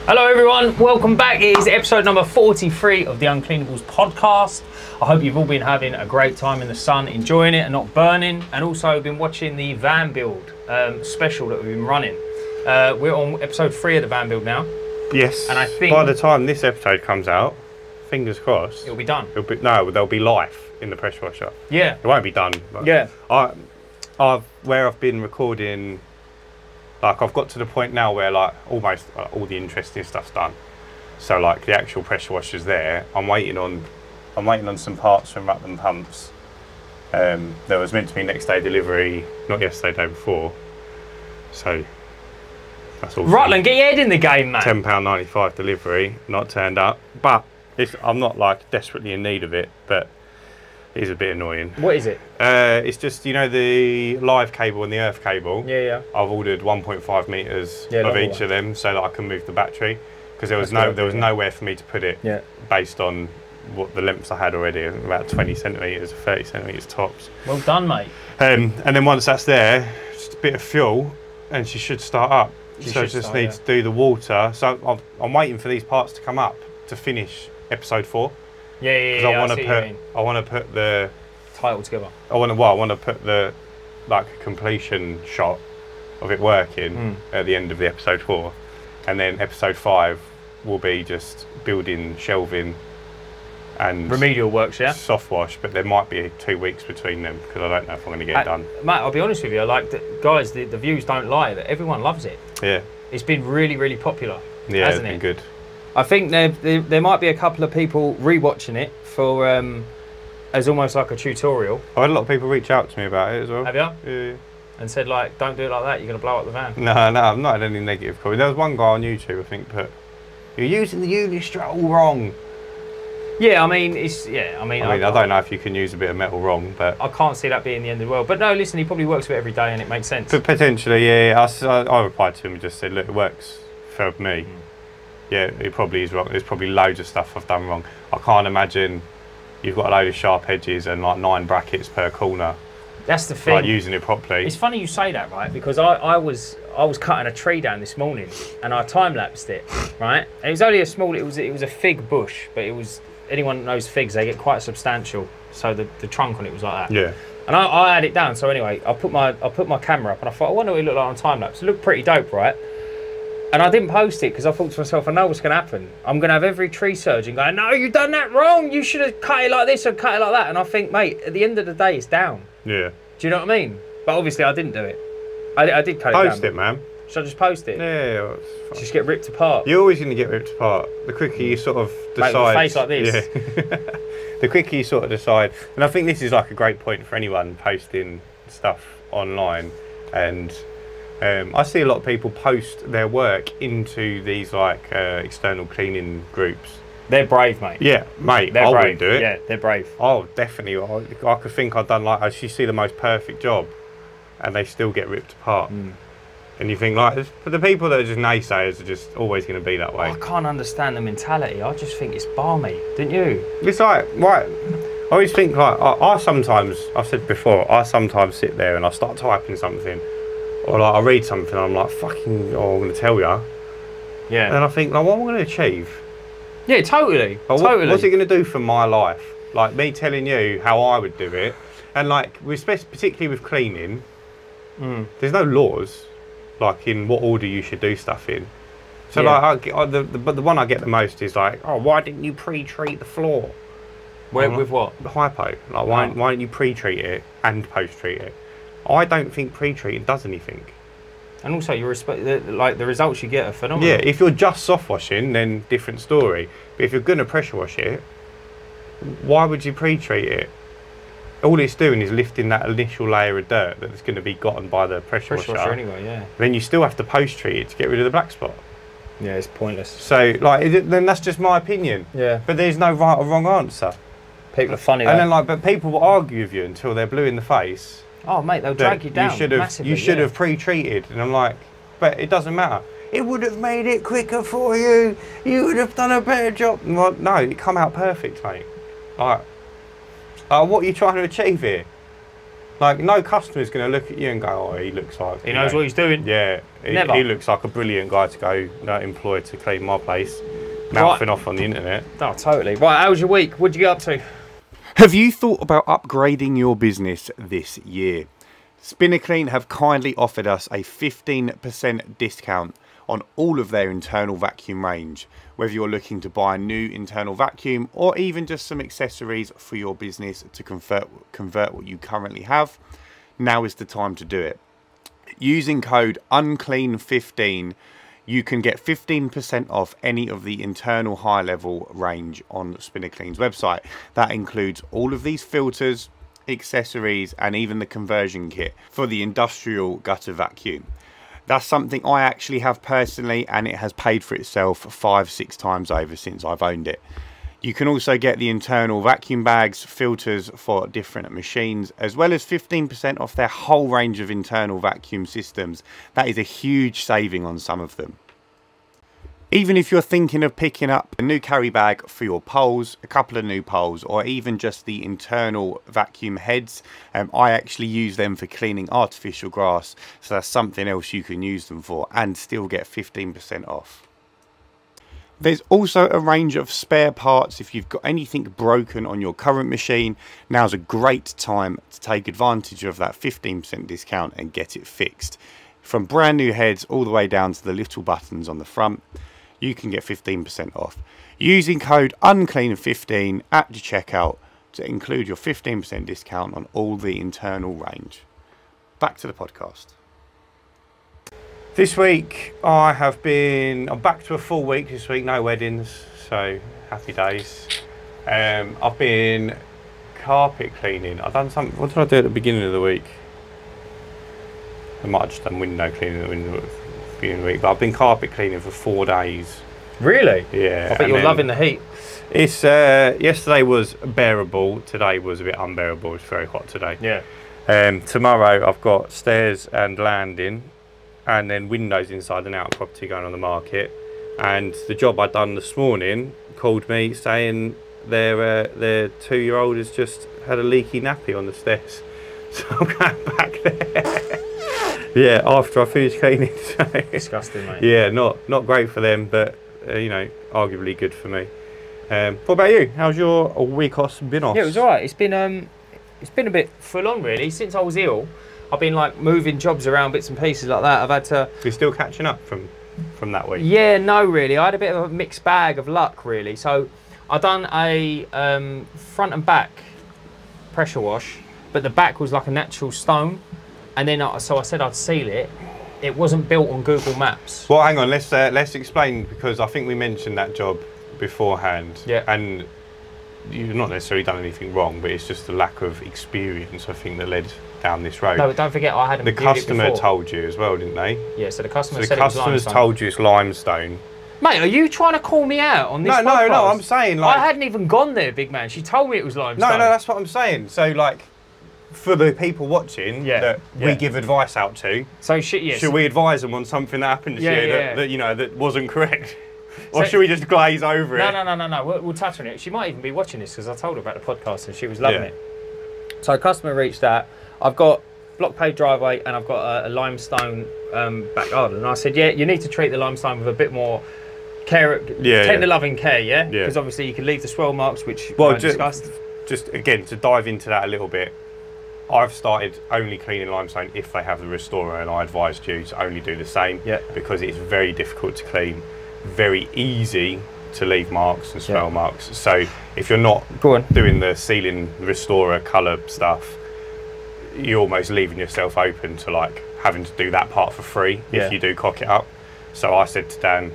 Hello everyone, welcome back. It is episode number 43 of the Uncleanables Podcast. I hope you've all been having a great time in the sun, enjoying it and not burning, and also been watching the van build special that we've been running. We're on episode 3 of the van build now. Yes, and I think by the time this episode comes out, fingers crossed, it'll be done. There'll be life in the pressure washer. Yeah. It won't be done. But yeah. Where I've been recording, like I've got to the point now where like almost all the interesting stuff's done. So like the actual pressure washer's there. I'm waiting on some parts from Rutland Pumps. There was meant to be next day delivery, not yesterday, day before. So that's all. Rutland, get your head in the game, man. £10.95 delivery, not turned up. But I'm not like desperately in need of it, but it is a bit annoying. What is it? It's just, you know, the live cable and the earth cable. Yeah. I've ordered 1.5 metres of each of them so that I can move the battery, because there was nowhere for me to put it. Yeah. Based on what the lengths I had already, about 20 centimetres or 30 centimetres tops. Well done, mate. And then once that's there, just a bit of fuel, and she should start up. So I just need to do the water. So I'm waiting for these parts to come up to finish episode 4. Yeah. I want to put the title together. I want to put the like completion shot of it working at the end of the episode 4, and then episode 5 will be just building, shelving, and remedial works. Yeah. Soft wash, but there might be 2 weeks between them because I don't know if I'm going to get it done. Mate, I'll be honest with you. Like, guys, the views don't lie. That everyone loves it. Yeah. It's been really, really popular. Yeah, hasn't it's been good. I think there might be a couple of people rewatching it for as almost like a tutorial. I had a lot of people reach out to me about it as well. Have you? Yeah. And said like, don't do it like that. You're gonna blow up the van. No, I've not had any negative comments. There was one guy on YouTube, I think, put, "You're using the Unistrut all wrong." Yeah, I mean, I don't know if you can use a bit of metal wrong, but I can't see that being the end of the world. But no, listen, he probably works with it every day, and it makes sense. But potentially, yeah. I replied to him and just said, "Look, it works for me." Yeah, it probably is wrong. There's probably loads of stuff I've done wrong. I can't imagine you've got a load of sharp edges and like 9 brackets per corner. That's the thing. Like using it properly. It's funny you say that, right? Because I was cutting a tree down this morning and I time lapsed it, right? And it was only a small. It was a fig bush, but it was, anyone that knows figs, they get quite substantial. So the trunk on it was like that. Yeah. And I had it down. So anyway, I put my camera up and I thought, I wonder what it looked like on time lapse. It looked pretty dope, right? And I didn't post it because I thought to myself, I know what's going to happen. I'm going to have every tree surgeon going, no, you've done that wrong. You should have cut it like this or cut it like that. And I think, mate, at the end of the day, it's down. Yeah. Do you know what I mean? But obviously, I didn't do it. I did cut it down. Post it, man. Should I just post it? Yeah. Just get ripped apart. You're always going to get ripped apart. The quicker you sort of decide. Make my face like this. Yeah. The quicker you sort of decide. And I think this is like a great point for anyone posting stuff online. And I see a lot of people post their work into these like external cleaning groups. They're brave, mate. Yeah, mate. I wouldn't do it. Yeah, they're brave. Oh, definitely. I could think I've done like, I should see the most perfect job, and they still get ripped apart. And you think like, but the people that are just naysayers are just always going to be that way. I can't understand the mentality. I just think it's balmy, didn't you? It's like, right. I always think like, I sometimes, I've said before, I sometimes sit there and I start typing something. Or like I read something and I'm like, fucking, I'm going to tell you. Yeah. And I think, like, what am I going to achieve? Yeah, totally. Like, what's it going to do for my life? Like me telling you how I would do it. And like, particularly with cleaning, there's no laws, like in what order you should do stuff in. So like, but the one I get the most is like, oh, why didn't you pre-treat the floor? With what? Hypo. Like, why don't you pre-treat it and post-treat it? I don't think pre-treating does anything. And also, like the results you get are phenomenal. Yeah, if you're just soft washing, then different story. But if you're going to pressure wash it, why would you pre-treat it? All it's doing is lifting that initial layer of dirt that's going to be gotten by the pressure washer anyway. Yeah. Then you still have to post-treat it to get rid of the black spot. Yeah, it's pointless. So, like, then that's just my opinion. Yeah. But there's no right or wrong answer. People are funny. And then, like, but people will argue with you until they're blue in the face. Oh, mate, they'll drag you down. You should have pre-treated, and I'm like, but it doesn't matter. It would have made it quicker for you. You would have done a better job. Well, no, it come out perfect, mate. Like, what are you trying to achieve here? Like, no customer's going to look at you and go, oh, he looks like... He knows what he's doing. Yeah. Never. He looks like a brilliant guy to go employ to clean my place. Mouthing off on the internet. Oh, totally. Right, how was your week? What'd you get up to? Have you thought about upgrading your business this year? SpinnerClean have kindly offered us a 15% discount on all of their internal vacuum range. Whether you're looking to buy a new internal vacuum or even just some accessories for your business to convert what you currently have, now is the time to do it. Using code UNCLEAN15, you can get 15% off any of the internal high level range on SpinnerClean's website. That includes all of these filters, accessories, and even the conversion kit for the industrial gutter vacuum. That's something I actually have personally, and it has paid for itself 5-6 times over since I've owned it. You can also get the internal vacuum bags, filters for different machines, as well as 15% off their whole range of internal vacuum systems. That is a huge saving on some of them. Even if you're thinking of picking up a new carry bag for your poles, a couple of new poles, or even just the internal vacuum heads, I actually use them for cleaning artificial grass, so that's something else you can use them for and still get 15% off. There's also a range of spare parts. If you've got anything broken on your current machine, now's a great time to take advantage of that 15% discount and get it fixed. From brand new heads all the way down to the little buttons on the front, you can get 15% off using code UNCLEAN15 at the checkout to include your 15% discount on all the internal range. Back to the podcast. This week I'm back to a full week this week, no weddings, so happy days. I've been carpet cleaning. I've done something. What did I do at the beginning of the week? I might have just done window cleaning at the beginning of the week, but I've been carpet cleaning for 4 days. Really? Yeah. I bet you're loving the heat. It's yesterday was bearable. Today was a bit unbearable. It's very hot today. Yeah. Tomorrow I've got stairs and landing, and then windows inside and out of property going on the market. And the job I'd done this morning called me saying their 2-year-old has just had a leaky nappy on the stairs. So I'm going back there. Yeah, after I finish cleaning. So. Disgusting, mate. Yeah, not great for them, but you know, arguably good for me. What about you? How's your week been off? Yeah, it was alright. It's been a bit full on really. Since I was ill, I've been like moving jobs around, bits and pieces like that. I've had to. You're still catching up from that week? Yeah, no, really. I had a bit of a mixed bag of luck, really. So I done a front and back pressure wash, but the back was like a natural stone, and then so I said I'd seal it. It wasn't built on Google Maps. Well, hang on. Let's explain, because I think we mentioned that job beforehand. Yeah. And you've not necessarily done anything wrong, but it's just a lack of experience, I think, that led down this road. No, but don't forget I hadn't. The customer told you as well, didn't they? Yeah. So the customer So said the customers told you it's limestone. Mate, are you trying to call me out on this podcast? No. I'm saying, like, I hadn't even gone there, big man. She told me it was limestone. No, that's what I'm saying. So, like, for the people watching that we give advice out to, so should we advise them on something that happened this year that you know that wasn't correct, or So- should we just glaze over it? No. We'll touch on it. She might even be watching this because I told her about the podcast and she was loving it. So a customer reached out. I've got block paved driveway and I've got a limestone back garden. And I said, yeah, you need to treat the limestone with a bit more care, tender loving care, yeah? Because obviously you can leave the swirl marks, which we discussed. Just again to dive into that a little bit. I've started only cleaning limestone if they have the restorer, and I advised you to only do the same because it's very difficult to clean, very easy to leave marks and swirl marks. So if you're not doing the sealing restorer colour stuff, you're almost leaving yourself open to like having to do that part for free if you do cock it up. So I said to Dan,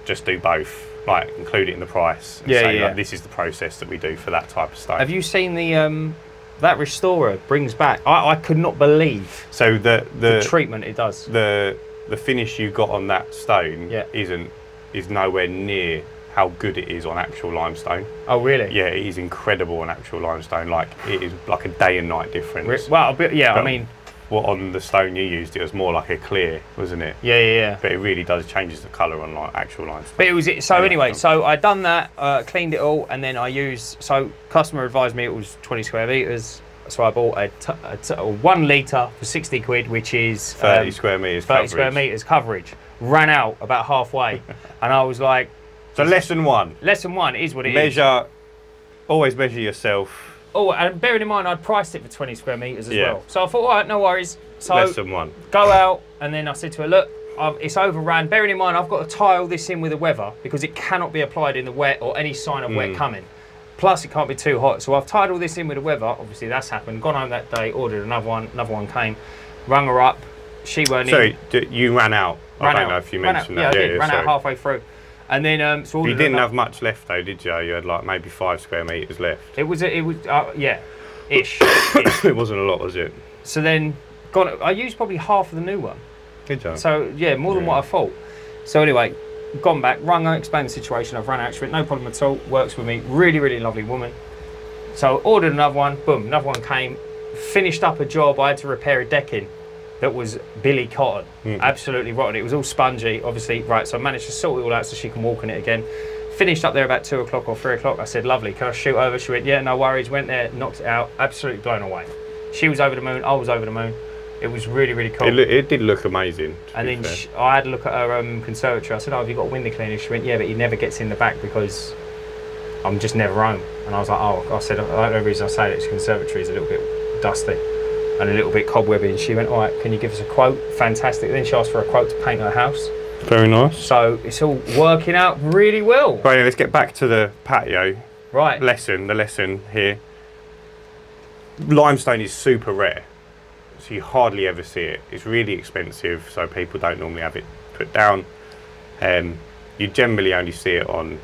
just do both, like include it in the price and say like, this is the process that we do for that type of stuff. Have you seen the that restorer brings back, I could not believe so the treatment it does. The finish you got on that stone is nowhere near how good it is on actual limestone. Oh really? Yeah, it is incredible on actual limestone. Like it is like a day and night difference. Well, I mean, what on the stone you used, it was more like a clear, wasn't it? Yeah. But it really does changes the colour on like actual limestone. But it was anyway. So I done that, cleaned it all, and then I used. So customer advised me it was 20 square meters. So I bought a 1 litre for 60 quid, which is 30 square metres 30 coverage. square metres coverage. Ran out about halfway. And I was like... So lesson 1. Lesson 1 is what it is. Always measure yourself. Oh, and bearing in mind, I'd priced it for 20 square metres as well. So I thought, all right, no worries. So lesson 1. Go out, and then I said to her, look, it's overran. Bearing in mind, I've got to tie all this in with the weather because it cannot be applied in the wet or any sign of wet coming. Plus, it can't be too hot. So I've tied all this in with the weather. Obviously, that's happened. Gone home that day, ordered another one. Another one came. Rung her up. She weren't in. Sorry, you ran out. I don't know if you mentioned that. Yeah, I did. Ran out halfway through. And then, so you didn't have much left though, did you? You had like maybe 5 square metres left. It was, yeah, ish. It wasn't a lot, was it? So then, I used probably half of the new one. Good job. So yeah, more than what I thought. So anyway, gone back, rung her, explained the situation. I've run out, she went, no problem at all. Works with me. Really, really lovely woman. So ordered another one. Boom, another one came. Finished up a job. I had to repair a decking that was Billy Cotton, absolutely rotten. It was all spongy, obviously. Right, so I managed to sort it all out so she can walk on it again. Finished up there about 2 o'clock or 3 o'clock. I said, lovely, can I shoot over? She went, yeah, no worries. Went there, knocked it out, absolutely blown away. She was over the moon, I was over the moon. It was really, really cool. It did look amazing. And then I had a look at her conservatory. I said, oh, have you got a window cleaner? She went, yeah, but he never gets in the back because I'm just never home. And I was like, oh, I said, the only reason I say that is conservatory is a little bit dusty and a little bit cobwebby. And she went, all right, can you give us a quote? Fantastic. Then she asked for a quote to paint her house. Very nice. So it's all working out really well. Right, let's get back to the patio. Right. The lesson here. Limestone is super rare. So you hardly ever see it. It's really expensive, so people don't normally have it put down. You generally only see it on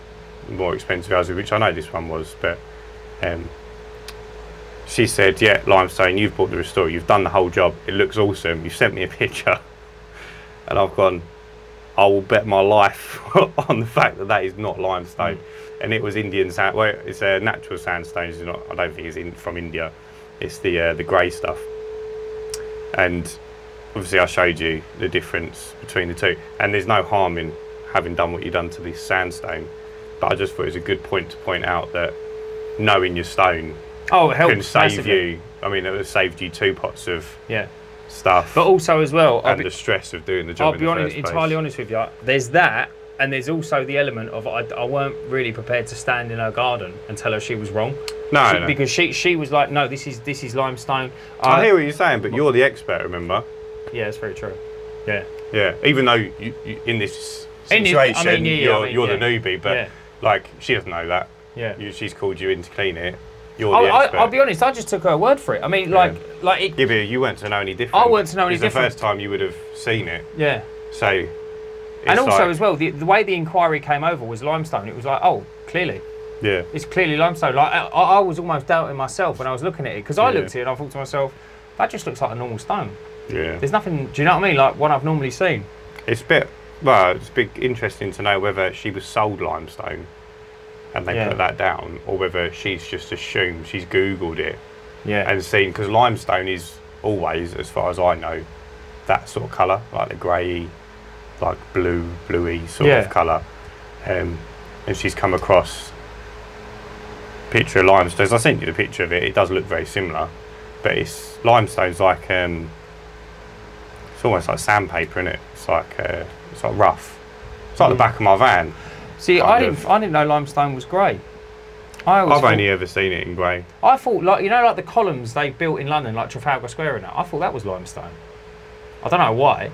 more expensive houses, which I know this one was, but she said, yeah, limestone, you've bought the restore, you've done the whole job, it looks awesome, you've sent me a picture. And I've gone, I will bet my life on the fact that that is not limestone. And it was Indian sand, well, it's a natural sandstone, it's not, I don't think it's from India. It's the grey stuff. And obviously I showed you the difference between the two. And there's no harm in having done what you've done to this sandstone. But I just thought it was a good point to point out that knowing your stone can save you. I mean, it saved you 2 pots of stuff. But also as well, and the stress of doing the job. I'll be entirely honest with you. There's that, and there's also the element of I weren't really prepared to stand in her garden and tell her she was wrong. No. Because she was like, no, this is limestone. I hear what you're saying, but you're the expert, remember? Yeah, it's very true. Yeah. Yeah. Even though you in this situation, you're the newbie, but like she doesn't know that. Yeah. She's called you in to clean it. You're the expert. I'll be honest. I just took her word for it. I mean, like it. Yeah, but you weren't to know any different. I weren't to know any different. It's the first time you would have seen it. Yeah. So. And also as well, the way the inquiry came over was limestone. It was like, oh, clearly. Yeah. It's clearly limestone. Like I was almost doubting myself when I was looking at it because I looked at it and I thought to myself, that just looks like a normal stone. Yeah. There's nothing. Do you know what I mean? Like one I've normally seen. It's interesting to know whether she was sold limestone and they put that down, or whether she's just assumed, she's Googled it and seen, because limestone is always, as far as I know, that sort of colour, like the grey, like bluey sort of colour. And she's come across a picture of limestone. As I sent you the picture of it, it does look very similar, but limestone's like it's almost like sandpaper, isn't it? It's like rough. It's like the back of my van. See, I didn't know limestone was grey. I've only ever seen it in grey. I thought, like, you know, like the columns they built in London, like Trafalgar Square and that. I thought that was limestone. I don't know why.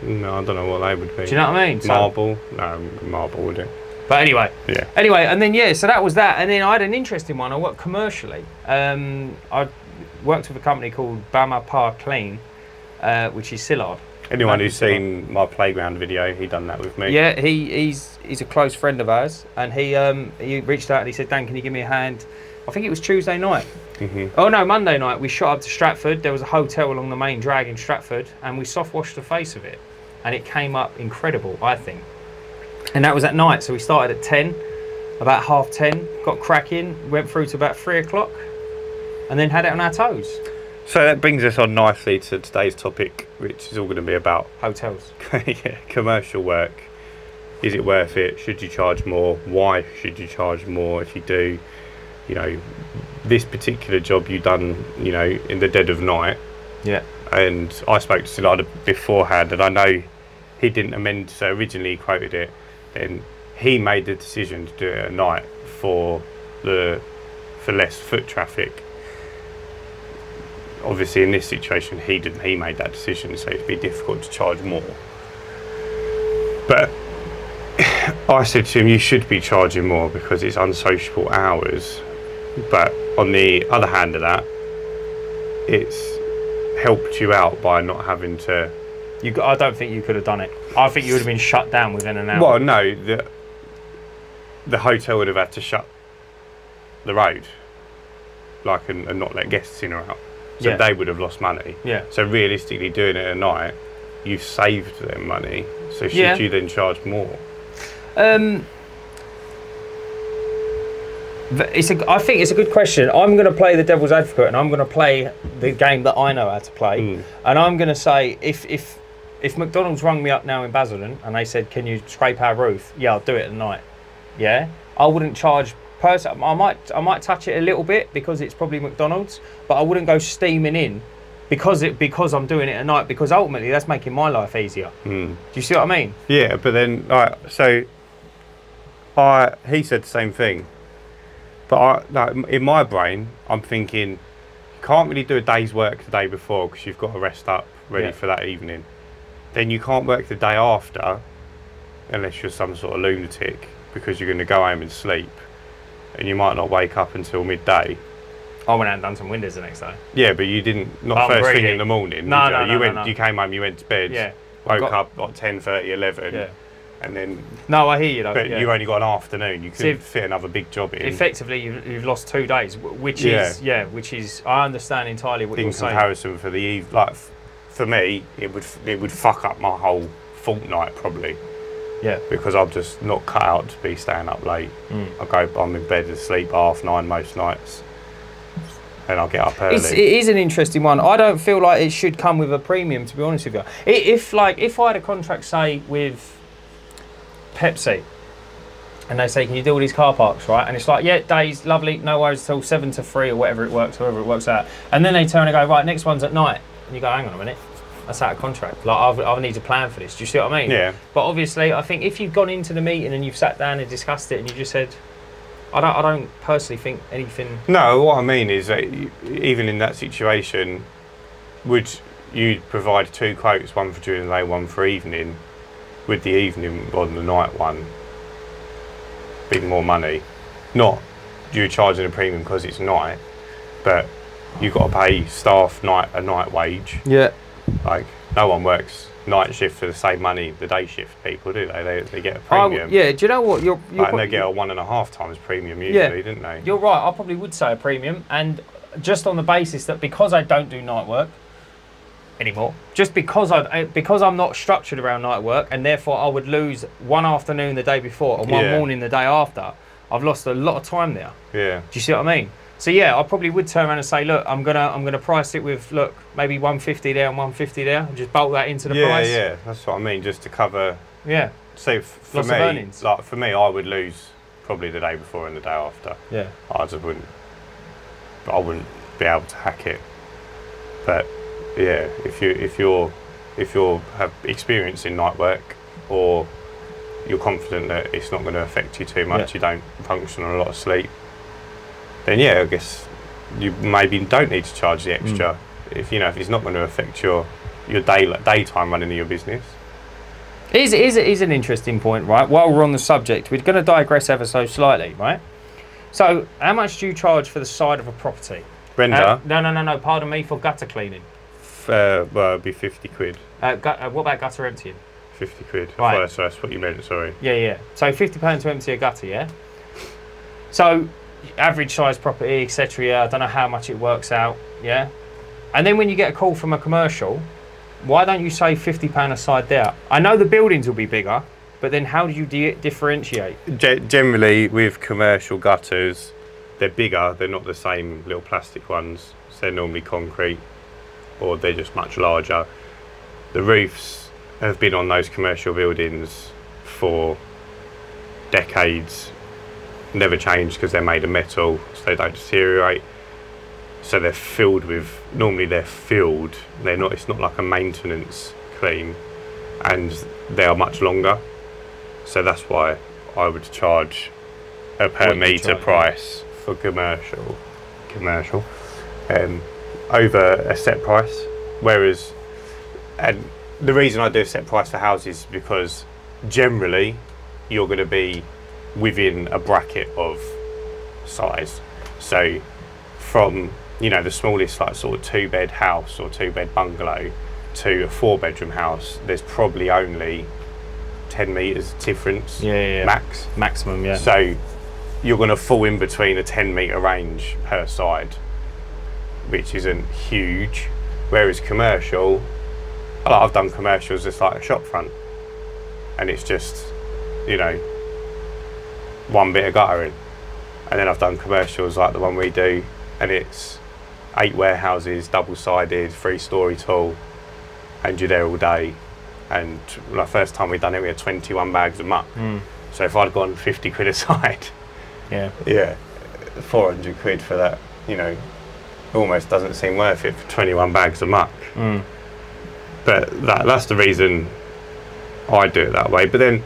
No, I don't know what they would be. Do you know what I mean? Marble? No, marble would it? But anyway. Yeah. Anyway, and then so that was that. And then I had an interesting one. I worked commercially. I worked with a company called Bama Par Clean, which is Sillard. Anyone who's seen my playground video, he done that with me. Yeah, he's a close friend of ours, and he reached out and he said, Dan, can you give me a hand? I think it was Tuesday night. Oh no, Monday night. We shot up to Stratford. There was a hotel along the main drag in Stratford, and we soft washed the face of it, and it came up incredible, I think. And that was at night, so we started at 10, about 10:30, got cracking, went through to about 3 o'clock, and then had it on our toes. So that brings us on nicely to today's topic, which is all going to be about hotels. Commercial work. Is it worth it? Should you charge more? Why should you charge more if you do? you know, this particular job you done, you know, in the dead of night. Yeah. And I spoke to Salada beforehand, and I know he didn't amend, so originally he quoted it, and he made the decision to do it at night for less foot traffic. Obviously in this situation he made that decision, so it'd be difficult to charge more. But I said to him, you should be charging more because it's unsociable hours. But on the other hand of that, it's helped you out by not having to... I don't think you could have done it. I think you would have been shut down within an hour. Well, no, the hotel would have had to shut the road, like, and not let guests in or out. So they would have lost money. Yeah. So realistically, doing it at night, you've saved them money. So should you then charge more? I think it's a good question. I'm going to play the devil's advocate, and I'm going to play the game that I know how to play. And I'm going to say, if McDonald's rung me up now in Basildon and they said, "Can you scrape our roof?" Yeah, I'll do it at night. Yeah, I wouldn't charge. I might touch it a little bit because it's probably McDonald's, but I wouldn't go steaming in because I'm doing it at night, because ultimately that's making my life easier. Do you see what I mean? Yeah, but then he said the same thing, but in my brain I'm thinking you can't really do a day's work the day before because you've got to rest up ready for that evening. Then you can't work the day after unless you're some sort of lunatic, because you're going to go home and sleep. And you might not wake up until midday. I went out and done some windows the next day. Yeah, but you didn't, not first thing in the morning. No. You came home, you went to bed, woke up like 10:30, 11, and then... No, I hear you though. But you only got an afternoon, you couldn't fit another big job in. Effectively, you've lost 2 days, which is, I understand entirely what you're saying. In comparison for the eve, like, for me, it would fuck up my whole fortnight probably. Yeah. Because I'm just not cut out to be staying up late. I'm in bed asleep 9:30 most nights, and I'll get up early. It is an interesting one. I don't feel like it should come with a premium, to be honest with you. If I had a contract, say, with Pepsi, and they say, can you do all these car parks, right? And it's like, yeah, days, lovely, no worries, till 7 to 3 or whatever it works, however it works out. And then they turn and go, right, next one's at night. And you go, hang on a minute. That's out of contract. Like, I need to plan for this. Do you see what I mean? Yeah. But obviously, I think if you've gone into the meeting and you've sat down and discussed it and you just said, I don't personally think anything... No, what I mean is that even in that situation, would you provide 2 quotes, one for during the day, one for evening, with the evening on the night one being more money? Not you're charging a premium because it's night, but you've got to pay staff a night wage. Yeah. Like, no one works night shift for the same money the day shift people, do they? They get a premium. Do you know what? They get a 1.5 times premium usually, didn't they? You're right. I probably would say a premium, and just on the basis that because I don't do night work anymore, just because I'm not structured around night work, and therefore I would lose one afternoon the day before and one morning the day after. I've lost a lot of time there. Yeah. Do you see what I mean? So yeah, I probably would turn around and say, look, I'm gonna price it with, look, maybe 150 there and 150 there, and just bulk that into the price. Yeah, that's what I mean, just to cover. Yeah. So for me, I would lose probably the day before and the day after. Yeah. I wouldn't be able to hack it. But yeah, if you have experience in night work, or you're confident that it's not going to affect you too much, you don't function on a lot of sleep, then yeah, I guess you maybe don't need to charge the extra if it's not going to affect your daytime running of your business. It is an interesting point, right? While we're on the subject, we're going to digress ever so slightly, right? So, how much do you charge for the side of a property? Render? No. Pardon me, for gutter cleaning. Well, it'd be 50 quid. What about gutter emptying? 50 quid. Right. Well, that's what you meant. Sorry. Yeah. So £50 to empty a gutter, yeah. So, average size property, etc. Yeah, I don't know how much it works out. Yeah. And then when you get a call from a commercial, why don't you say £50 aside there? I know the buildings will be bigger, but then how do you differentiate? Generally, with commercial gutters, they're bigger. They're not the same little plastic ones. So they're normally concrete, or they're just much larger. The roofs have been on those commercial buildings for decades, never change because they're made of metal, so they don't deteriorate. So they're filled with, normally they're filled, they're not, it's not like a maintenance clean, and they are much longer. So that's why I would charge a per metre price for commercial over a set price. Whereas, and the reason I do a set price for houses is because generally you're going to be within a bracket of size. So from, you know, the smallest like sort of 2-bed house or 2-bed bungalow to a 4-bedroom house, there's probably only 10 metres difference. Maximum, yeah. So you're going to fall in between a 10-metre range per side, which isn't huge. Whereas commercial, I've done commercials just like a shop front, and it's just, you know, one bit of guttering. And then I've done commercials like the one we do, and it's 8 warehouses, double-sided, 3-storey tall, and you're there all day. And the first time we done it, we had 21 bags of muck. So if I'd gone 50 quid a side, yeah, 400 quid for that, you know, almost doesn't seem worth it for 21 bags of muck. But that's the reason I do it that way. But then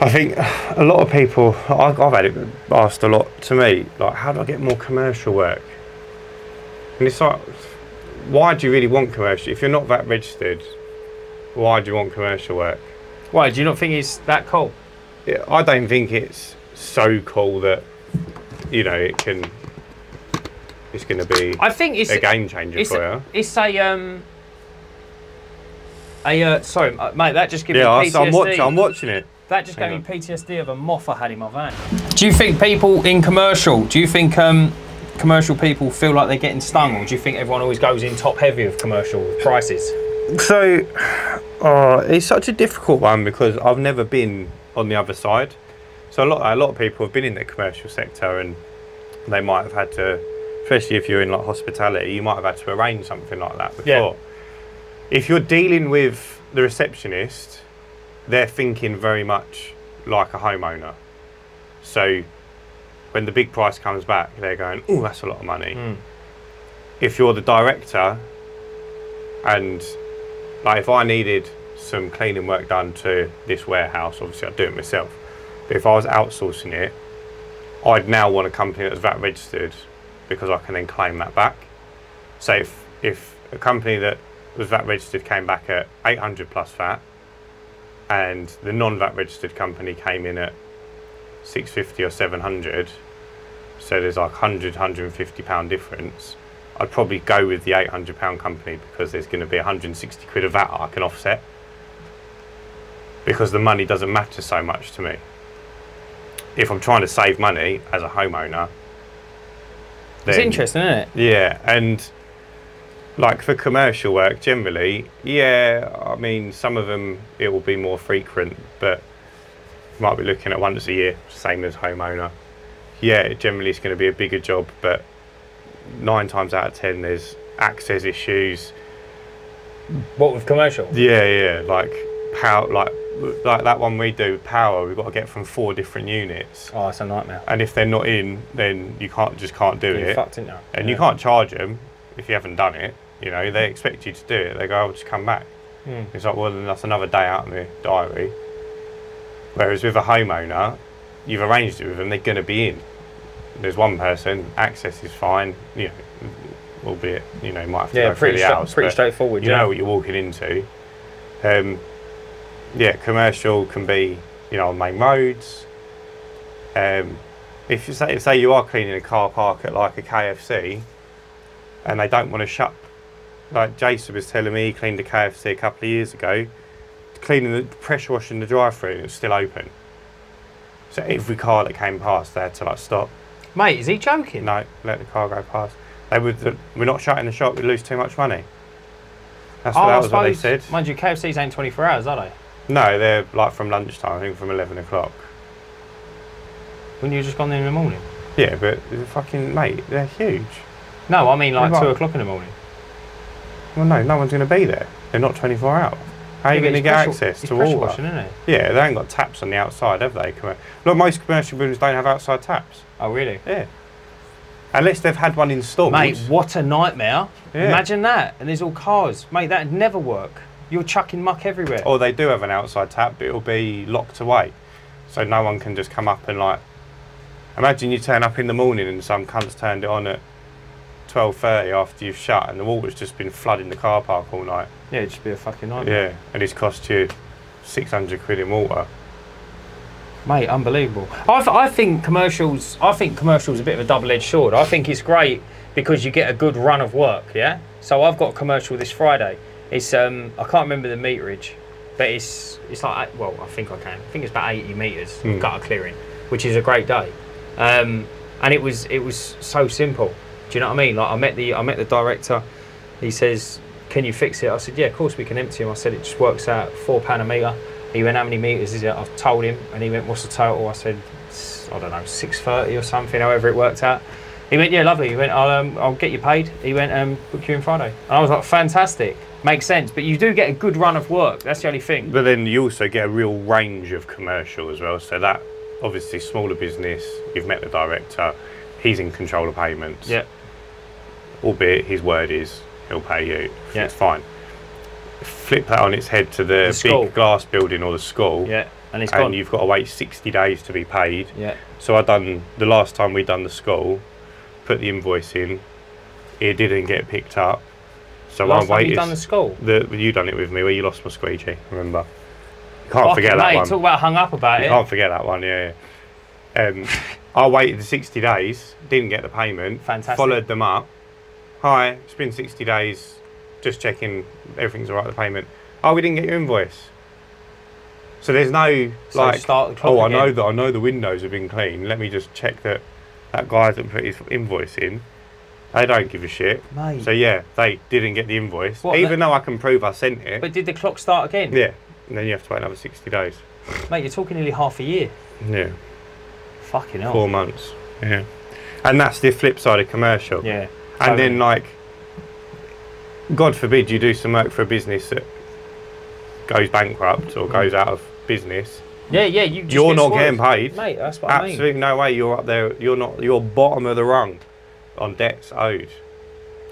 I think a lot of people, I've had it asked a lot to me, like, how do I get more commercial work? And it's like, why do you really want commercial? If you're not VAT registered, why do you want commercial work? Why, do you not think it's that cool? Yeah, I don't think it's so cool that, you know, it's going to be I think it's a game changer for you. It's sorry, mate, that just gave me PTSD. I'm watching it. That just gave me PTSD of a moth I had in my van. Do you think people in commercial, commercial people feel like they're getting stung, or do you think everyone always goes in top heavy of commercial prices? So, it's such a difficult one because I've never been on the other side. So a lot of people have been in the commercial sector, and they might have had to, especially if you're in like hospitality, you might have had to arrange something like that before. Yeah. If you're dealing with the receptionist, they're thinking very much like a homeowner. So when the big price comes back, they're going, oh, that's a lot of money. If you're the director, and like if I needed some cleaning work done to this warehouse, obviously I'd do it myself. But if I was outsourcing it, I'd now want a company that's VAT registered because I can then claim that back. So if a company that was VAT registered came back at 800 plus VAT, and the non-VAT registered company came in at 650 or 700, so there's like 150 pound difference, I'd probably go with the 800 pound company because there's going to be 160 quid of VAT I can offset, because the money doesn't matter so much to me. If I'm trying to save money as a homeowner, then, it's interesting, isn't it? Yeah, and like for commercial work generally, yeah, I mean, some of them it will be more frequent, but you might be looking at once a year, same as homeowner. Yeah, generally it's going to be a bigger job, but 9 times out of 10 there's access issues. What, with commercial? Yeah, like power, like that one we do, power, we've got to get from 4 different units. Oh, it's a nightmare. And if they're not in, then you can't do it. You're fucked, aren't you? And you can't charge them if you haven't done it. You know, they expect you to do it. They go, "I'll just come back." It's like, well, then that's another day out in the diary. Whereas with a homeowner, you've arranged it with them, they're going to be in. There's one person, access is fine, you know, albeit, you know, you might have to go through the house. Pretty straightforward, you know what you're walking into. Yeah, commercial can be, you know, on main roads. If you say you are cleaning a car park at like a KFC, and they don't want to shut, like Jason was telling me, he cleaned a KFC a couple of years ago, cleaning the pressure washing the drive-through, and it was still open. So every car that came past, they had to like stop. Mate, is he joking? No, let the car go past. We're not shutting the shop, we'd lose too much money. That was what they said. Mind you, KFCs ain't 24 hours, are they? No, they're like from lunchtime, I think from 11 o'clock. Wouldn't you have just gone there in the morning? Yeah, but fucking, mate, they're huge. No, I mean like 2 o'clock in the morning. Well, no one's going to be there. They're not 24 hours. How are you Yeah, going to it's get pressure- access it's to pressure water? washing, isn't it? Yeah, they ain't got taps on the outside, have they? Look, most commercial buildings don't have outside taps. Oh, really? Yeah. Unless they've had one installed. Mate, what a nightmare. Yeah. Imagine that. And there's all cars. Mate, that'd never work. You're chucking muck everywhere. Or they do have an outside tap, but it'll be locked away. So no one can just come up and like... Imagine you turn up in the morning and some cunt's turned it on at 12:30 after you've shut and the water's just been flooding the car park all night. Yeah, it'd just be a fucking nightmare. Yeah, and it's cost you 600 quid in water. Mate, unbelievable. I think commercials are a bit of a double-edged sword. I think it's great because you get a good run of work, yeah? So I've got a commercial this Friday. It's I can't remember the meterage, but it's like, well, I think I can. I think it's about 80 metres of gutter clearing, which is a great day. And it was so simple. Do you know what I mean? Like I met the director. He says, "Can you fix it?" I said, "Yeah, of course we can empty them." I said, "It just works out £4 a metre." He went, "How many metres is it?" I told him, and he went, "What's the total?" I said, "I don't know, 630 or something." However it worked out. He went, "Yeah, lovely." He went, "I'll get you paid." He went, "Book you in Friday." And I was like, "Fantastic, makes sense." But you do get a good run of work. That's the only thing. But then you also get a real range of commercial as well. So that obviously smaller business. You've met the director. He's in control of payments. Yeah. Albeit his word is he'll pay you. Yeah. It's fine. Flip that on its head to the big glass building or the school. Yeah. And it's gone. And you've got to wait 60 days to be paid. Yeah. So I done the last time we done the school, put the invoice in, it didn't get picked up. So Last I time waited. you done the school? You done it with me where you lost my squeegee, remember? You can't forget that one. Talk about hung up about You it. can't forget that one, yeah. I waited the 60 days, didn't get the payment. Fantastic. Followed them up. Hi, it's been 60 days, just checking everything's all right with the payment. Oh, we didn't get your invoice. So there's no like, start the clock oh, again. I know the windows have been clean. Let me just check that guy hasn't put his invoice in. They don't give a shit. Mate. So yeah, they didn't get the invoice, What, even though I can prove I sent it. But did the clock start again? Yeah, and then you have to wait another 60 days. Mate, you're talking nearly half a year. Yeah, Fucking hell. 4 months. Yeah, and that's the flip side of commercial. Yeah. And then like, God forbid you do some work for a business that goes bankrupt or goes out of business. Yeah, you just You're get not swallowed. getting paid. Mate, that's what I mean. Absolutely no way. You're up there. You're bottom of the rung on debts owed.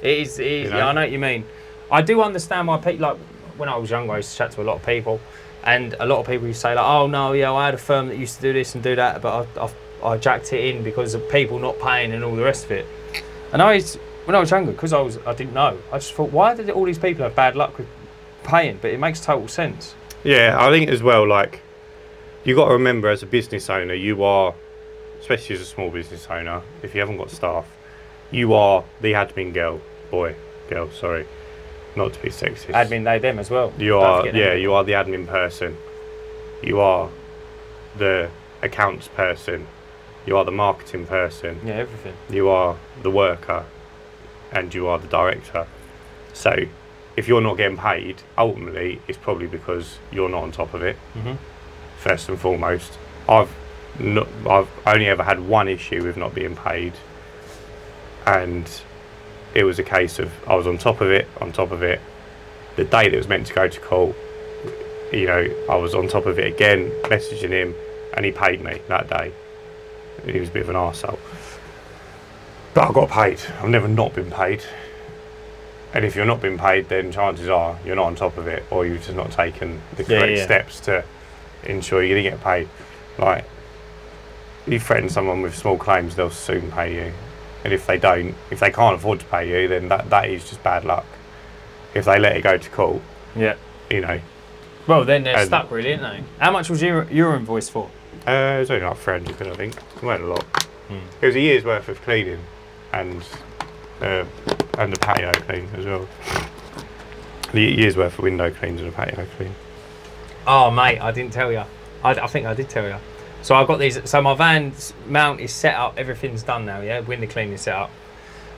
It is, You know? yeah, I know what you mean. I do understand why people, like, when I was younger, I used to chat to a lot of people, and a lot of people used to say, like, oh, no, yeah, I had a firm that used to do this and do that, but I jacked it in because of people not paying and all the rest of it. And when I was younger, because I didn't know, I just thought, why did all these people have bad luck with paying? But it makes total sense. Yeah, I think as well, like, you got to remember as a business owner, you are, especially as a small business owner, if you haven't got staff, you are the admin girl, sorry, not to be sexist. Admin, they, them as well. You are, yeah, you are the admin person. You are the accounts person. You are the marketing person. Yeah, everything. You are the worker, and you are the director. So, if you're not getting paid, ultimately, it's probably because you're not on top of it. Mm-hmm. First and foremost, I've only ever had one issue with not being paid, and it was a case of I was on top of it. The day that it was meant to go to court, you know, I was on top of it again, messaging him, and he paid me that day. He was a bit of an arsehole. But I got paid. I've never not been paid. And if you're not being paid, then chances are you're not on top of it, or you've just not taken the correct steps to ensure you're going to get paid. Like, you threaten someone with small claims, they'll soon pay you. And if they can't afford to pay you, then that is just bad luck. If they let it go to court, Yeah. you know. Well, then they're stuck, really, aren't they? How much was your invoice for? It was only like 300 quid, I think. It weren't a lot. It was a year's worth of cleaning and the patio clean as well. The year's worth of window cleans and a patio clean. Oh, mate, I didn't tell you. I think I did tell you. So I've got these. So my van's mount is set up. Everything's done now, yeah? Window cleaning is set up.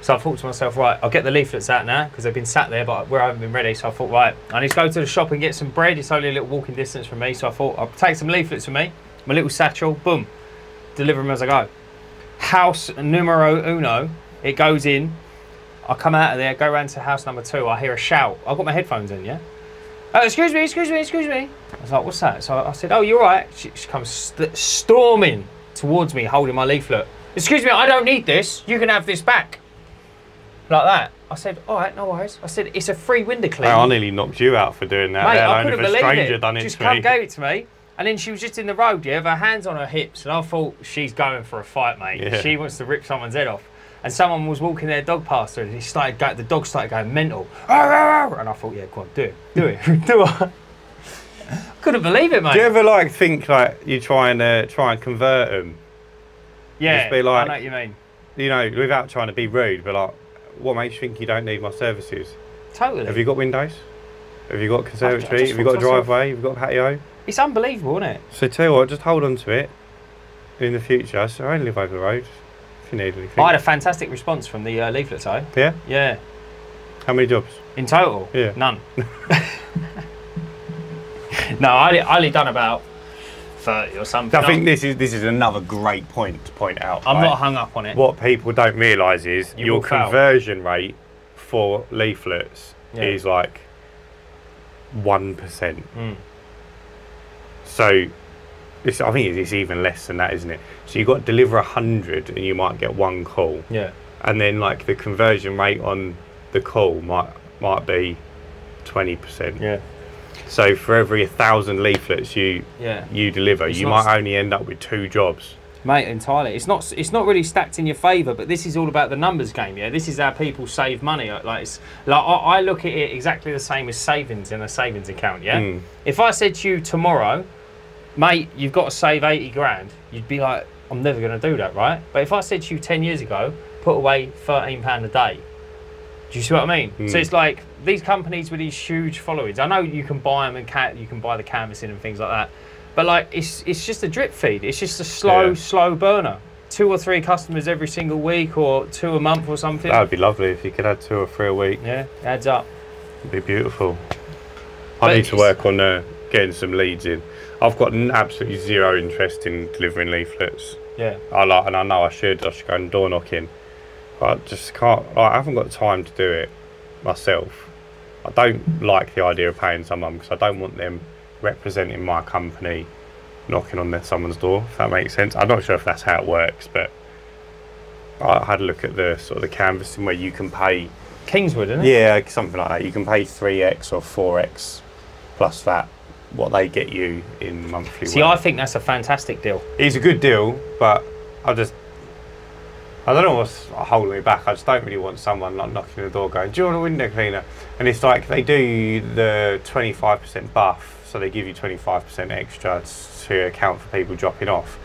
So I thought to myself, right, I'll get the leaflets out now because they've been sat there, but where I haven't been ready. So I thought, right, I need to go to the shop and get some bread. It's only a little walking distance from me. So I thought, I'll take some leaflets with me, my little satchel, boom, deliver them as I go. House numero uno, it goes in. I come out of there, go round to house number 2. I hear a shout. I've got my headphones in, yeah? Oh, excuse me. I was like, what's that? So I said, oh, you're right. She comes storming towards me, holding my leaflet. Excuse me, I don't need this. You can have this back. Like that. I said, all right, no worries. I said, it's a free window clean. I nearly knocked you out for doing that. Mate, I couldn't believe it. Done it just to me. gave it to me. And then she was just in the road, with her hands on her hips. And I thought, she's going for a fight, mate. Yeah. She wants to rip someone's head off. And someone was walking their dog past her, and the dog started going mental. And I thought, yeah, go on, do it. Do it. Couldn't believe it, mate. Do you ever think you're trying to convert them? Yeah, just be like, I know what you mean. You know, without trying to be rude, but what makes you think you don't need my services? Totally. Have you got windows? Have you got conservatory? Have you got a driveway? Have you got a patio? It's unbelievable, isn't it? So tell you what, just hold on to it in the future. So I only live over the road if you need anything. I had a fantastic response from the leaflets, though. Yeah? Yeah. How many jobs? In total? Yeah. None. No, I only done about 30 or something. I think this is another great point to point out. I'm not hung up on it. What people don't realise is You your will fail. conversion rate for leaflets is like 1%. Mm. So I think it's even less than that, isn't it? So you've got to deliver 100 and you might get one call. Yeah. And then the conversion rate on the call might be 20%. Yeah. So for every 1,000 leaflets you deliver, you might only end up with 2 jobs. Mate, entirely. It's not really stacked in your favour, but this is all about the numbers game, yeah? This is how people save money. I look at it exactly the same as savings in a savings account, yeah? Mm. If I said to you tomorrow, mate, you've got to save 80 grand, you'd be like, I'm never going to do that, right? But if I said to you 10 years ago, put away £13 a day, do you see what I mean? Mm. So it's like these companies with these huge followings. I know you can buy them and you can buy the canvassing and things like that, but it's just a drip feed. It's just a slow burner. 2 or 3 customers every single week, or 2 a month or something. That would be lovely if you could add 2 or 3 a week. Yeah, adds up. It'd be beautiful. I need to work on getting some leads in. I've got absolutely zero interest in delivering leaflets. Yeah. And I know I should go and door knocking. But I just can't. I haven't got time to do it myself. I don't like the idea of paying someone because I don't want them representing my company knocking on someone's door, if that makes sense. I'm not sure if that's how it works, but I had a look at the sort of the canvassing where you can pay Kingswood, isn't it? Yeah, something like that. You can pay 3x or 4x plus that, what they get you in monthly. See, I think that's a fantastic deal. It's a good deal, but I don't know what's holding me back. I just don't really want someone knocking on the door going, do you want a window cleaner? And it's like they do the 25% buff, so they give you 25% extra to account for people dropping off.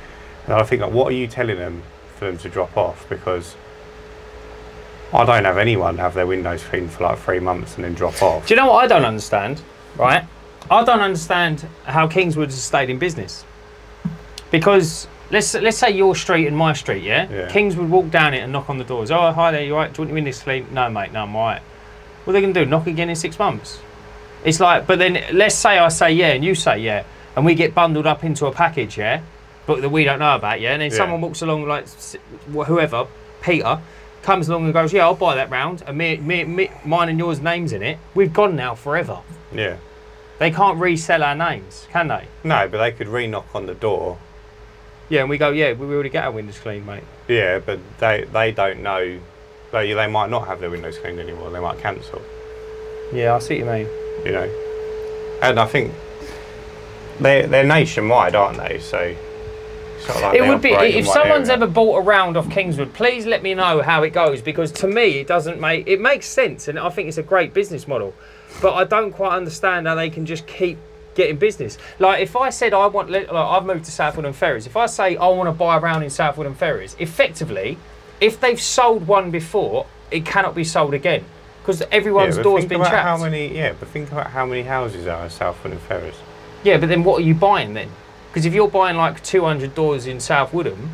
And I think, what are you telling them for them to drop off? Because I don't have anyone have their windows cleaned for 3 months and then drop off. Do you know what I don't understand, right? I don't understand how Kingswood has stayed in business. Because let's say your street and my street, yeah? Kings would walk down it and knock on the doors. Oh, hi there, you right? Do you want your windows cleaned? No, mate, no, I'm all right. What are they going to do? Knock again in 6 months? It's like, but then let's say I say yeah and you say yeah, and we get bundled up into a package, yeah, but that we don't know about, yeah? And then someone walks along, like whoever, Peter, comes along and goes, yeah, I'll buy that round, and mine and yours names in it. We've gone now forever. Yeah. They can't resell our names, can they? No, but they could re-knock on the door. Yeah, and we go, yeah, we already get our windows cleaned, mate. Yeah, but they don't know. They might not have their windows cleaned anymore. They might cancel. Yeah, I see what you mean. You know, and I think they're nationwide, aren't they? So it's not like it would be if someone's ever bought a round off Kingswood. Please let me know how it goes, because to me it makes sense, and I think it's a great business model. But I don't quite understand how they can just keep getting business. Like if I said I've moved to Southwood and Ferries. If I say I want to buy a round in Southwood and Ferries, effectively, if they've sold one before, it cannot be sold again. Because everyone's door's been trapped. But think about how many houses are in Southwood and Ferries. Yeah, but then what are you buying then? Because if you're buying like 200 doors in South Woodham,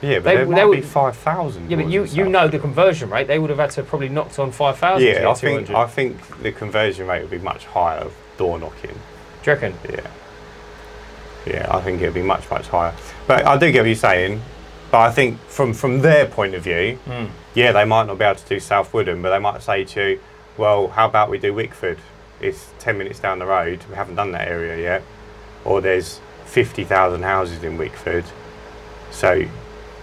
yeah, but there might be 5,000. Yeah, but you know the conversion rate. They would have had to probably knocked on 5,000. Yeah, I think the conversion rate would be much higher of door knocking. Do you reckon? Yeah, I think it would be much higher. But I do get what you're saying. But I think from their point of view, yeah, they might not be able to do South Woodham, but they might say to you, well, how about we do Wickford? it's 10 minutes down the road, we haven't done that area yet, or there's 50,000 houses in Wickford, so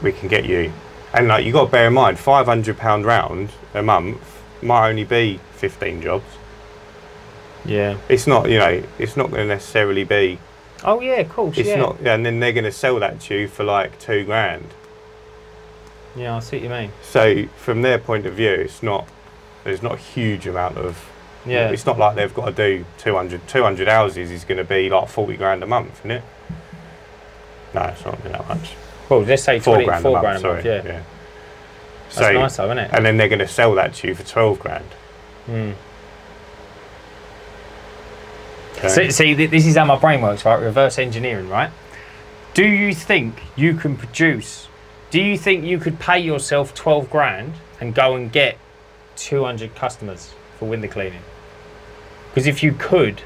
we can get you. And like, you got to bear in mind, £500 round a month might only be 15 jobs. Yeah. It's not, you know, it's not going to necessarily be. Oh yeah, of course. It's yeah. not, and then they're going to sell that to you for like £2,000. Yeah, I see what you mean. So from their point of view, it's not. There's not a huge amount of. Yeah. It's not like they've got to do 200 houses is going to be like £40,000 a month, isn't it? No, it's not going to be that much. Well, let's say £4,000 £4,000 a month. sorry. Yeah. That's So, nice though, isn't it? And then they're going to sell that to you for £12,000. Mm. Okay. See, this is how my brain works, right? Reverse engineering, right? Do you think you can produce? Do you think you could pay yourself £12,000 and go and get 200 customers for window cleaning? Because if you could,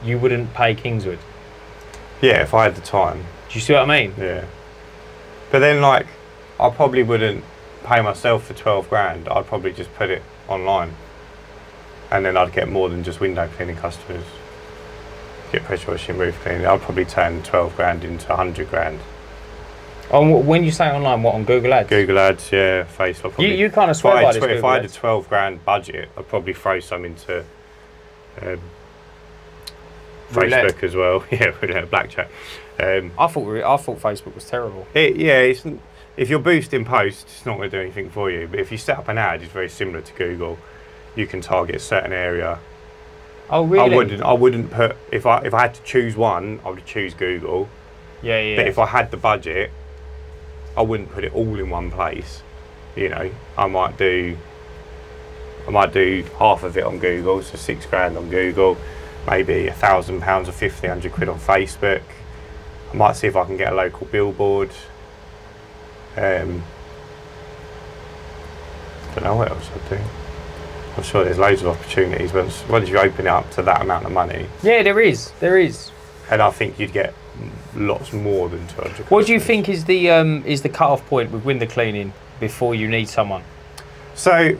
you wouldn't pay Kingswood. Yeah, if I had the time. Do you see what I mean? Yeah. But then, like, I probably wouldn't pay myself for £12,000. I'd probably just put it online, and then I'd get more than just window cleaning customers. Get pressure washing, roof cleaning. I'd probably turn £12,000 into £100,000. Oh, when you say online, what, on Google Ads? Google Ads, yeah, Facebook. You kind of swear by this. If I had a £12,000 budget, I'd probably throw some into Facebook as well. Yeah, blackjack. I thought Facebook was terrible. If you're boosting posts, it's not going to do anything for you. But if you set up an ad, it's very similar to Google. You can target a certain area. Oh really? I wouldn't put if I had to choose one, I would choose Google. Yeah. But if I had the budget, I wouldn't put it all in one place. You know, I might do half of it on Google, so £6,000 on Google, maybe £1,000 or £1,500 on Facebook. I might see if I can get a local billboard. Don't know what else I'd do. I'm sure there's loads of opportunities once you open it up to that amount of money. Yeah, there is. And I think you'd get lots more than 200. What do you think is the cut-off point with window cleaning before you need someone? So,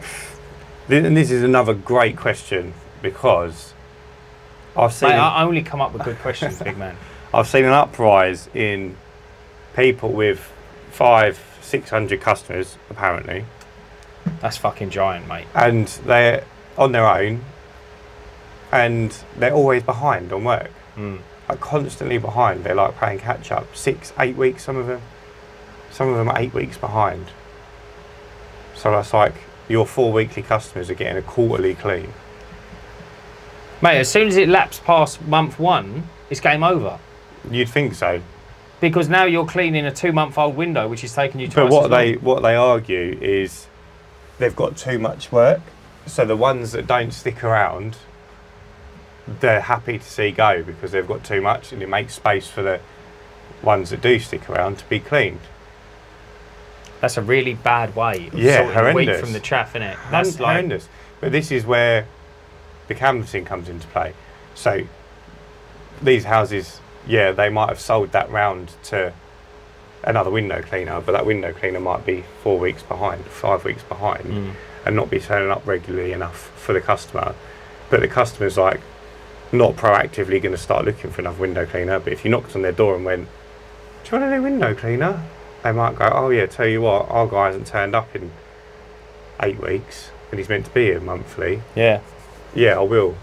and this is another great question, because I've seen. Mate, I only come up with good questions, big man. I've seen an uprise in people with 500-600 customers, apparently. That's fucking giant, mate. And they're on their own, and they're always behind on work. Like constantly behind. They're like playing catch up. 6-8 weeks, some of them are 8 weeks behind. So that's like your 4 weekly customers are getting a quarterly clean. Mate, as soon as it laps past month 1, it's game over. You'd think so. Because now you're cleaning a 2-month-old window, which is taking you twice But as long. what they argue is they've got too much work. So the ones that don't stick around, they're happy to see go because they've got too much, and it makes space for the ones that do stick around to be cleaned. That's a really bad way of Yeah, sorting the wheat horrendous. from the chaff, innit? That's like, horrendous. But this is where the canvassing comes into play. So these houses, yeah, they might have sold that round to another window cleaner, but that window cleaner might be 4 weeks behind, 5 weeks behind, and not be turning up regularly enough for the customer. But the customer's like not proactively going to start looking for another window cleaner. But if you knocked on their door and went, "Do you want a new window cleaner?" they might go, "Oh yeah, tell you what, our guy hasn't turned up in 8 weeks and he's meant to be here monthly. yeah. Yeah, I will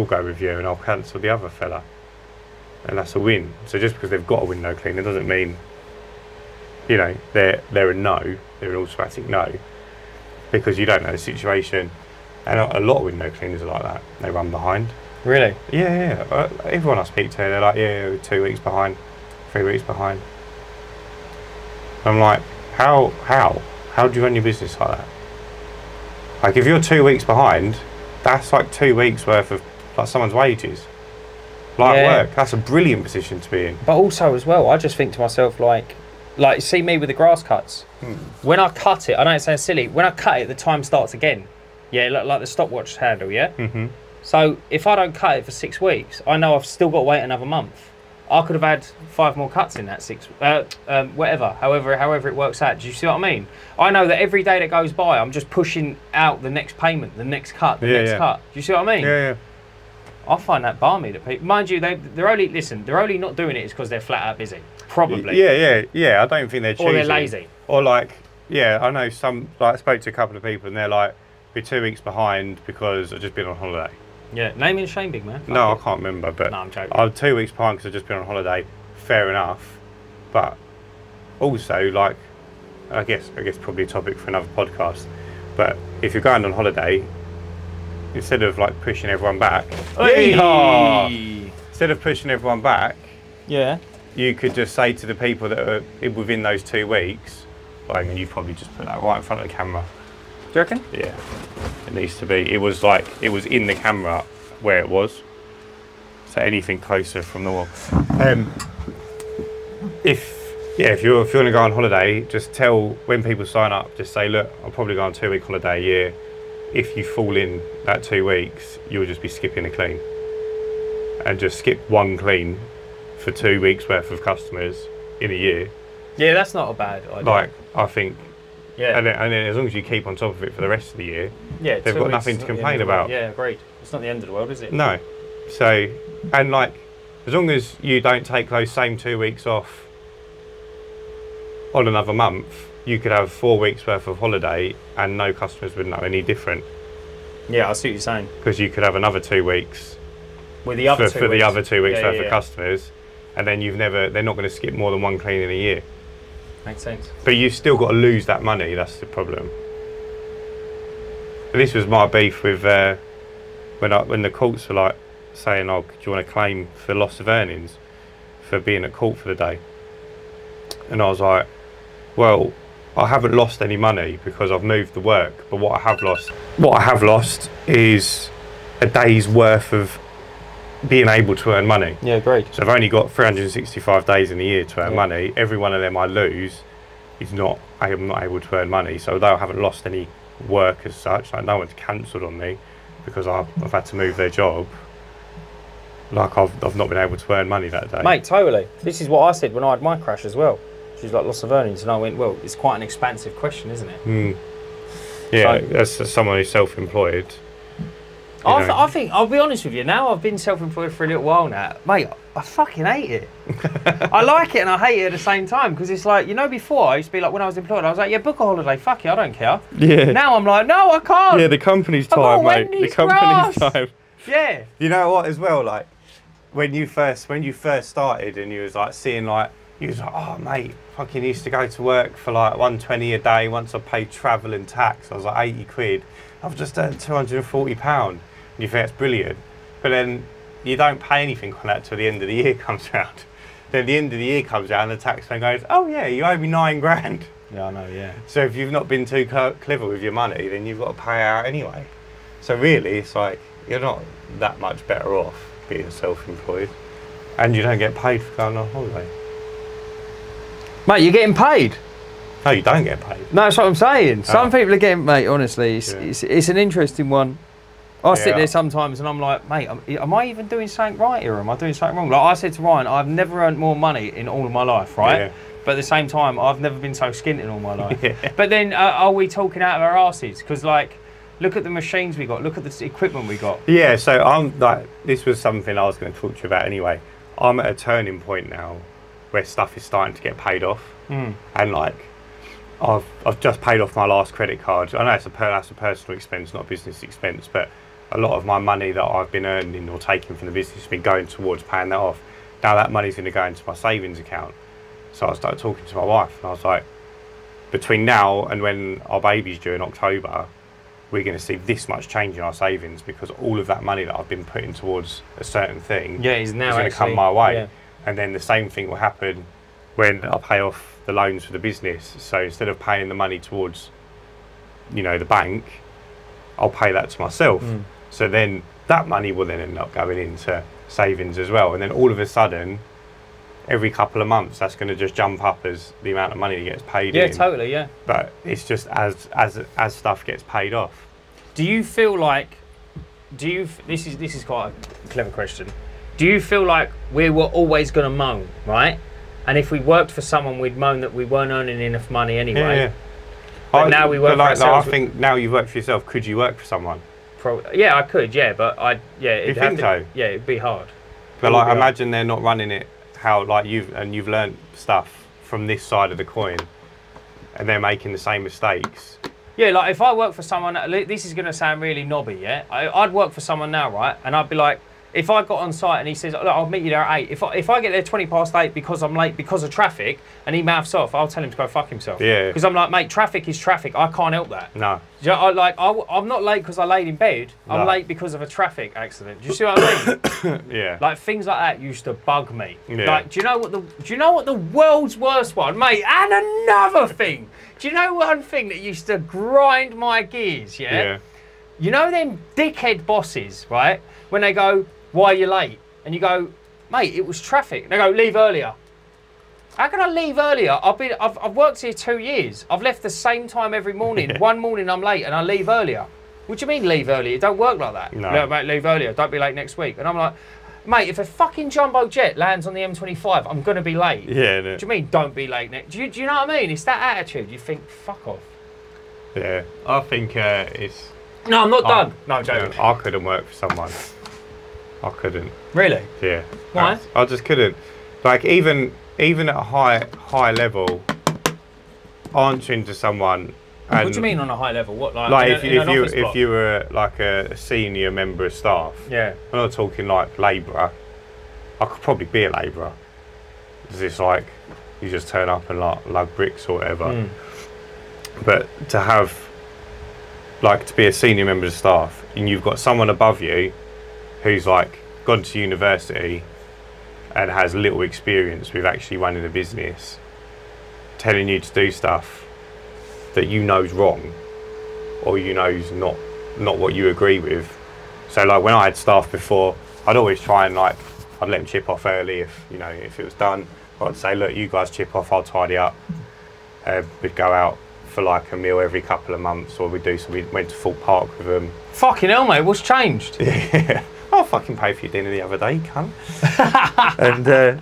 go with you, and I'll cancel the other fella." And that's a win. So just because they've got a window cleaner doesn't mean, you know, they're a no, they're an automatic no, because you don't know the situation. And a lot of window cleaners are like that. They run behind. Really? Yeah. Everyone I speak to, they're like, yeah, we're 2 weeks behind, 3 weeks behind. I'm like, how do you run your business like that? Like, if you're 2 weeks behind, that's like 2 weeks worth of like someone's wages, like work. That's a brilliant position to be in. But also as well, I just think to myself, like see me with the grass cuts. When I cut it, I know it sounds silly. When I cut it, the time starts again. Yeah, like the stopwatch handle. Yeah. Mm-hmm. So if I don't cut it for 6 weeks, I know I've still got to wait another month. I could have had 5 more cuts in that however it works out. Do you see what I mean? I know that every day that goes by, I'm just pushing out the next payment, the next cut, the next cut. Do you see what I mean? Yeah. I find that balmy that people, mind you, they're only not doing it because they're flat out busy. Probably. Yeah. I don't think they're choosy. Or they're lazy. Or like, yeah, I know some. Like, I spoke to a couple of people and they're like, "We're 2 weeks behind because I've just been on holiday." Yeah, name and shame, big man. No, I can't remember, but no, I'm joking. I'm 2 weeks behind because I've just been on holiday. Fair enough, but also like, I guess probably a topic for another podcast. But if you're going on holiday, instead of like pushing everyone back, instead of pushing everyone back, yeah, you could just say to the people that are within those 2 weeks, like, and you probably just put that right in front of the camera. Do you reckon? Yeah, it needs to be. It was in the camera where it was, so anything closer from the wall. If you're going to go on holiday, just tell when people sign up. Just say, look, I'll probably go on a 2 week holiday a year. If you fall in that 2 weeks, you'll just be skipping a clean, and just skip one clean for 2 weeks worth of customers in a year. Yeah, that's not a bad idea. Like, I think. Yeah. And then as long as you keep on top of it for the rest of the year, yeah, they've got nothing to complain about. Yeah, agreed. It's not the end of the world, is it? No. So, and like, as long as you don't take those same 2 weeks off on another month, you could have 4 weeks worth of holiday and no customers would know any different. Yeah, I see what you're saying. Because you could have another 2 weeks with the other for the other 2 weeks worth of yeah. customers, and then they're not going to skip more than one clean in a year. Makes sense. But you've still got to lose that money. That's the problem. But this was my beef with when the courts were like saying, "Oh, do you want to claim for loss of earnings for being at court for the day?" And I was like, "Well, I haven't lost any money because I've moved the work. But what I have lost is a day's worth of being able to earn money." Yeah, great. So I've only got 365 days in a year to earn money. Every one of them I lose I'm not able to earn money. So although I haven't lost any work as such, like no one's cancelled on me because I've had to move their job, like I've not been able to earn money that day. Mate, totally. This is what I said when I had my crash as well. She's like, loss of earnings, and I went, well, it's quite an expansive question, isn't it? Yeah, so, as someone who's self-employed. I think, I'll be honest with you, now I've been self-employed for a little while now, mate, I fucking hate it. I like it and I hate it at the same time, because it's like, before I used to be like, when I was employed, I was like, yeah, book a holiday, fuck it, I don't care. Yeah. Now I'm like, no, I can't. Yeah, the company's time, mate. The company's time. Yeah. You know what, as well, like, when you first started and you was like seeing like, you was like, oh mate, fucking used to go to work for like 120 a day. Once I paid travel and tax, I was like 80 quid. I've just earned £240. And you think that's brilliant. But then you don't pay anything on that till the end of the year comes around. Then the end of the year comes out and the taxman goes, oh yeah, you owe me £9,000. Yeah, I know, yeah. So if you've not been too clever with your money, then you've got to pay out anyway. So really, it's like, you're not that much better off being self-employed. And you don't get paid for going on holiday. Mate, you're getting paid. No, you don't get paid. No, that's what I'm saying. Some people are getting, mate, honestly, it's an interesting one. I sit there sometimes and I'm like, mate, am I even doing something right here or am I doing something wrong? Like I said to Ryan, I've never earned more money in all of my life, right? Yeah. But at the same time, I've never been so skint in all my life. Yeah. But then are we talking out of our asses? Because like, look at the machines we got, look at the equipment we got. Yeah, so I'm like, this was something I was going to talk to you about anyway. I'm at a turning point now where stuff is starting to get paid off. And like, I've just paid off my last credit card. I know that's a personal expense, not a business expense, but a lot of my money that I've been earning or taking from the business has been going towards paying that off. Now that money's going to go into my savings account. So I started talking to my wife and I was like, between now and when our baby's due in October, we're going to see this much change in our savings because all of that money that I've been putting towards a certain thing is going to come my way. Yeah. And then the same thing will happen when I pay off the loans for the business. So instead of paying the money towards, the bank, I'll pay that to myself. So then that money will then end up going into savings as well. And then all of a sudden, every couple of months, that's going to just jump up as the amount of money that gets paid in. Yeah, totally, yeah. But it's just as stuff gets paid off. Do you feel like, this is quite a clever question. Do you feel like we were always going to moan, right? And if we worked for someone, we'd moan that we weren't earning enough money anyway. Yeah. But now we work for ourselves. I think now you work for yourself, could you work for someone? Yeah, I could. Yeah, but You think so? Yeah, it'd be hard. But like, imagine they're not running it how like you've learned stuff from this side of the coin, and they're making the same mistakes. Yeah, like if I work for someone, this is going to sound really knobby, yeah? I'd work for someone now, right? And I'd be like, if I got on site and he says, look, I'll meet you there at 8. If I get there 20 past 8 because I'm late because of traffic and he mouths off, I'll tell him to go fuck himself. Yeah. Because I'm like, mate, traffic is traffic. I can't help that. No. You know, I'm not late because I laid in bed. I'm late because of a traffic accident. Do you see what I mean? Yeah. Like things like that used to bug me. Yeah. Like, do you know what the world's worst one, mate? And another thing. Do you know one thing that used to grind my gears? Yeah. You know them dickhead bosses, right? When they go, why are you late? And you go, mate, it was traffic. And they go, leave earlier. How can I leave earlier? I've worked here 2 years. I've left the same time every morning. Yeah. One morning I'm late and I leave earlier. What do you mean leave earlier? It don't work like that. No. No, mate, leave earlier. Don't be late next week. And I'm like, mate, if a fucking jumbo jet lands on the M25, I'm going to be late. Yeah. No. Do you mean don't be late next? Do you know what I mean? It's that attitude. You think, fuck off. Yeah. I think it's... No, I'm not done. No, I'm joking. I couldn't work for someone. I couldn't. Really? Yeah. Why? I just couldn't. Like even at a high level, answering to someone. And what do you mean on a high level? What like if you were like a senior member of staff? Yeah. I'm not talking like labourer. I could probably be a labourer. It's just like you just turn up and like lug bricks or whatever. Mm. But to be a senior member of staff and you've got someone above you who's like gone to university and has little experience with actually running a business, telling you to do stuff that you know's wrong or you know's not what you agree with. So like when I had staff before, I'd always try and I'd let them chip off early if it was done. I'd say, look, you guys chip off, I'll tidy up. We'd go out for like a meal every couple of months, or we went to Fort Park with them. Fucking hell, mate, what's changed? Yeah. I'll fucking pay for your dinner the other day, cunt. And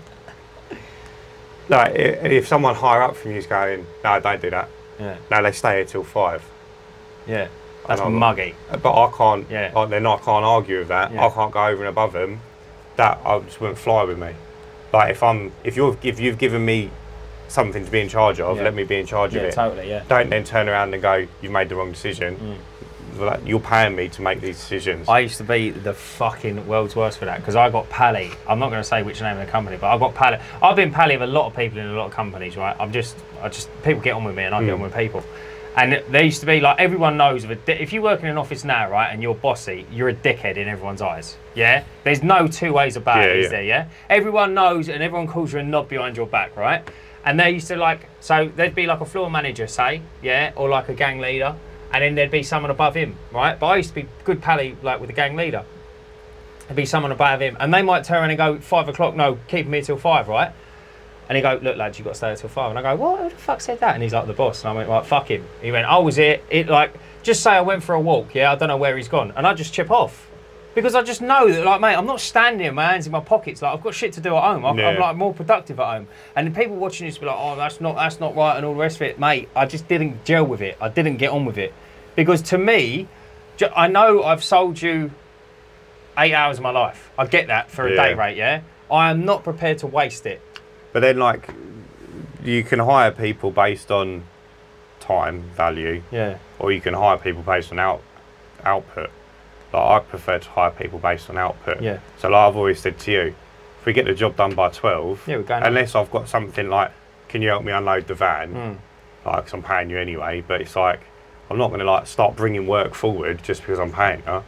like if someone higher up from you is going, no, don't do that. Yeah. No, they stay here till 5. Yeah. That's muggy. But I can't. Yeah. I can't argue with that. Yeah. I can't go over and above them. That just wouldn't fly with me. Like if you've given me something to be in charge of, let me be in charge of it. Totally. Yeah. Don't then turn around and go, you've made the wrong decision. Mm. You're paying me to make these decisions. I used to be the fucking world's worst for that because I got pally. I'm not going to say which name of the company, but I got pally. I've been pally of a lot of people in a lot of companies, right? People get on with me and I get on with people. And there used to be like everyone knows if you work in an office now, right, and you're bossy, you're a dickhead in everyone's eyes. Yeah, there's no two ways about it, is there? Yeah, everyone knows and everyone calls you a knob behind your back, right? And they used to so there'd be like a floor manager, say, yeah, or like a gang leader. And then there'd be someone above him, right? But I used to be good pally with the gang leader. There'd be someone above him, and they might turn around and go, 5 o'clock, no, keep me till 5, right? And he go, look, lads, you've got to stay till 5. And I go, what? Who the fuck said that? And he's like, the boss. And I went, right, fuck him. He went, I was here. Just say I went for a walk, yeah? I don't know where he's gone. And I just chip off. Because I just know that, like, mate, I'm not standing with my hands in my pockets. Like, I've got shit to do at home. I'm like more productive at home. And the people watching this be like, oh, that's not right, and all the rest of it. Mate, I just didn't gel with it. I didn't get on with it. Because to me, I know I've sold you 8 hours of my life. I get that for a day rate, yeah? I am not prepared to waste it. But then, like, you can hire people based on time value. Yeah. Or you can hire people based on output. Like, I prefer to hire people based on output. Yeah. So, like I've always said to you, if we get the job done by 12, we're going unless I've got something like, can you help me unload the van? Like, because I'm paying you anyway. But it's like, I'm not going to like start bringing work forward just because I'm paying you.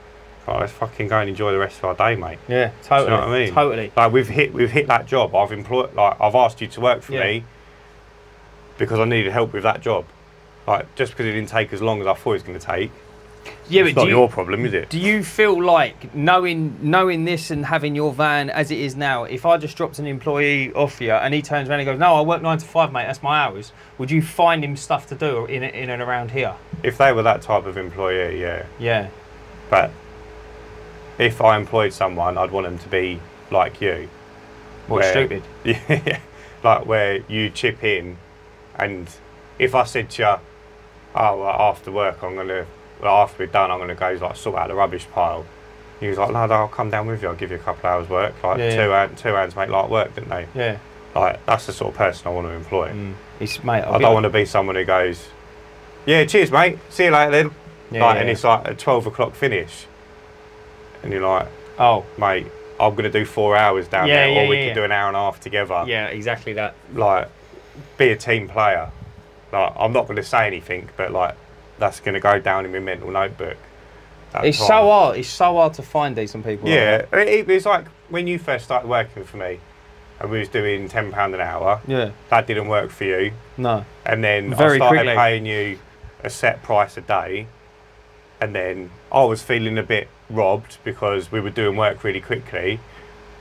Like, let's fucking go and enjoy the rest of our day, mate. Yeah, totally. Do you know what I mean? Totally. Like we've hit that job. I've asked you to work for me because I needed help with that job. Like just because it didn't take as long as I thought it was going to take. Yeah, it's not your problem, is it? Do you feel like knowing this and having your van as it is now, if I just dropped an employee off here and he turns around and goes, no, I work 9 to 5, mate, that's my hours, would you find him stuff to do in and around here? If they were that type of employee, yeah. Yeah. But if I employed someone, I'd want them to be like you. What, stupid? Yeah. Like where you chip in, and if I said to you, oh, well, after work I'm going to after we're done, I'm going to go like sort out the rubbish pile. He was like, no, I'll come down with you. I'll give you a couple hours work. Like two hands make light work, didn't they? Yeah. Like that's the sort of person I want to employ. Mate, I don't want to be someone who goes, yeah, cheers, mate. See you later then. And it's like a 12 o'clock finish, and you're like, oh, mate, I'm going to do 4 hours down there, or we can do an hour and a half together. Yeah, exactly that. Like, be a team player. Like, I'm not going to say anything, but like, that's going to go down in my mental notebook. It's so hard. It's so hard to find decent people. Yeah, it was like when you first started working for me, and we was doing £10 an hour. Yeah, that didn't work for you. No. And then I started paying you a set price a day, and then I was feeling a bit robbed because we were doing work really quickly.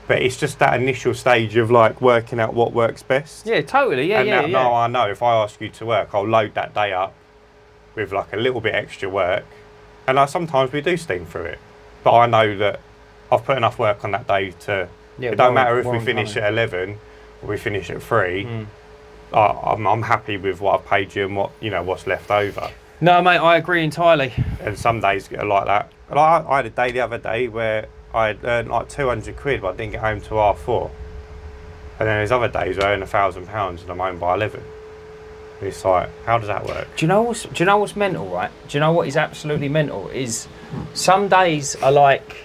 But it's just that initial stage of like working out what works best. Yeah, totally. Yeah, and now I know if I ask you to work, I'll load that day up with like a little bit extra work. And like, sometimes we do steam through it. But I know that I've put enough work on that day to... it don't matter if we finish at 11 or we finish at 3. I'm happy with what I've paid you and what what's left over. No, mate, I agree entirely. And some days get like that. Like, I had a day the other day where I earned like 200 quid, but I didn't get home till 4:30. And then there's other days where I earn £1,000 and I'm home by 11. It's like, how does that work? Do you know what's mental, right? Do you know what is absolutely mental? Is some days are like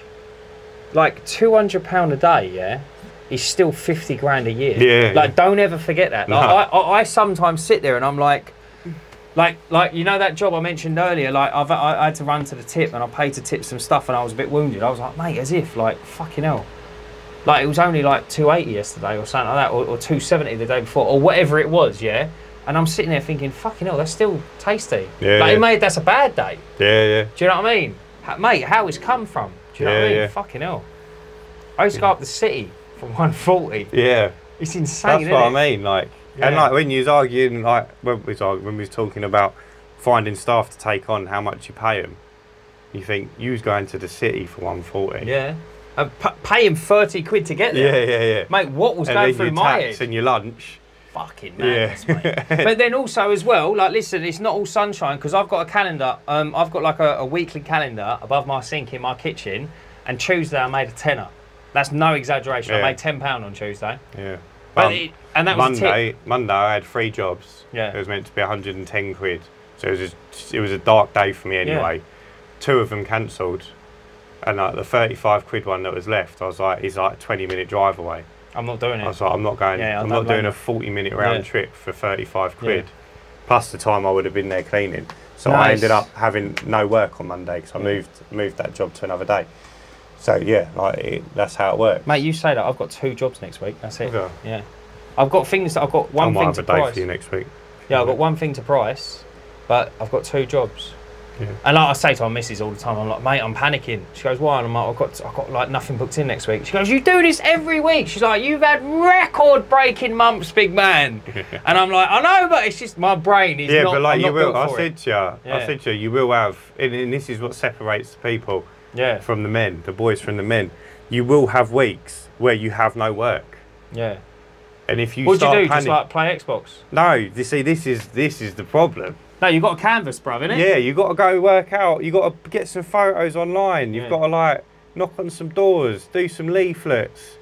£200 a day, yeah, is still 50 grand a year. Yeah. Like, don't ever forget that. Like, I sometimes sit there and I'm like you know that job I mentioned earlier. Like, I had to run to the tip and I paid to tip some stuff and I was a bit wounded. I was like, mate, as if like fucking hell. Like, it was only like 280 yesterday or something like that, or 270 the day before, or whatever it was, yeah. And I'm sitting there thinking, fucking hell, that's still tasty. Yeah, like, mate, that's a bad day. Yeah, yeah. Do you know what I mean? Mate, how it's come from? Do you know what I mean? Yeah. Fucking hell. I used to go up the city for 140. Yeah. It's insane, That's what I mean, like. Yeah. And like when you was arguing, like when we was talking about finding staff to take on, how much you pay them, you think you was going to the city for 140. Yeah. And paying 30 quid to get there. Yeah, yeah, yeah. Mate, what was going through my head? And your lunch. Fucking madness, mate. But then also as well, like, listen, it's not all sunshine, because I've got a calendar. I've got like a weekly calendar above my sink in my kitchen, and Tuesday I made a tenner. That's no exaggeration. I made £10 on Tuesday. Yeah. And that was Monday I had 3 jobs. Yeah. It was meant to be 110 quid. So it was a dark day for me anyway. Yeah. 2 of them cancelled. And like the 35 quid one that was left, I was like, he's like a 20-minute drive away. I'm not doing it. I was like, I'm not going. I'm not doing a 40-minute round trip for 35 quid. Yeah. Plus the time I would have been there cleaning. So I ended up having no work on Monday because I moved that job to another day. So yeah, like that's how it works. Mate, you say that. I've got 2 jobs next week. That's it. Okay. Yeah. I've got things that I've got one thing to price. I might have a day for you next week. Yeah, I've got one thing to price, but I've got 2 jobs. Yeah. And like I say to my missus all the time, I'm like, mate, I'm panicking. She goes, why? And I'm like, I've got like nothing booked in next week. She goes, you do this every week. She's like, you've had record-breaking months, big man. And I'm like, I know, but it's just my brain is not. Yeah, but like you will. I said to you, you will have, and this is what separates the people from the men, the boys from the men. You will have weeks where you have no work. Yeah. And if you what do you do? Just like play Xbox? No, you see, this is the problem. No, you've got a canvas, bruv, innit? Yeah, you've got to go work out. You've got to get some photos online. You've got to, like, knock on some doors, do some leaflets.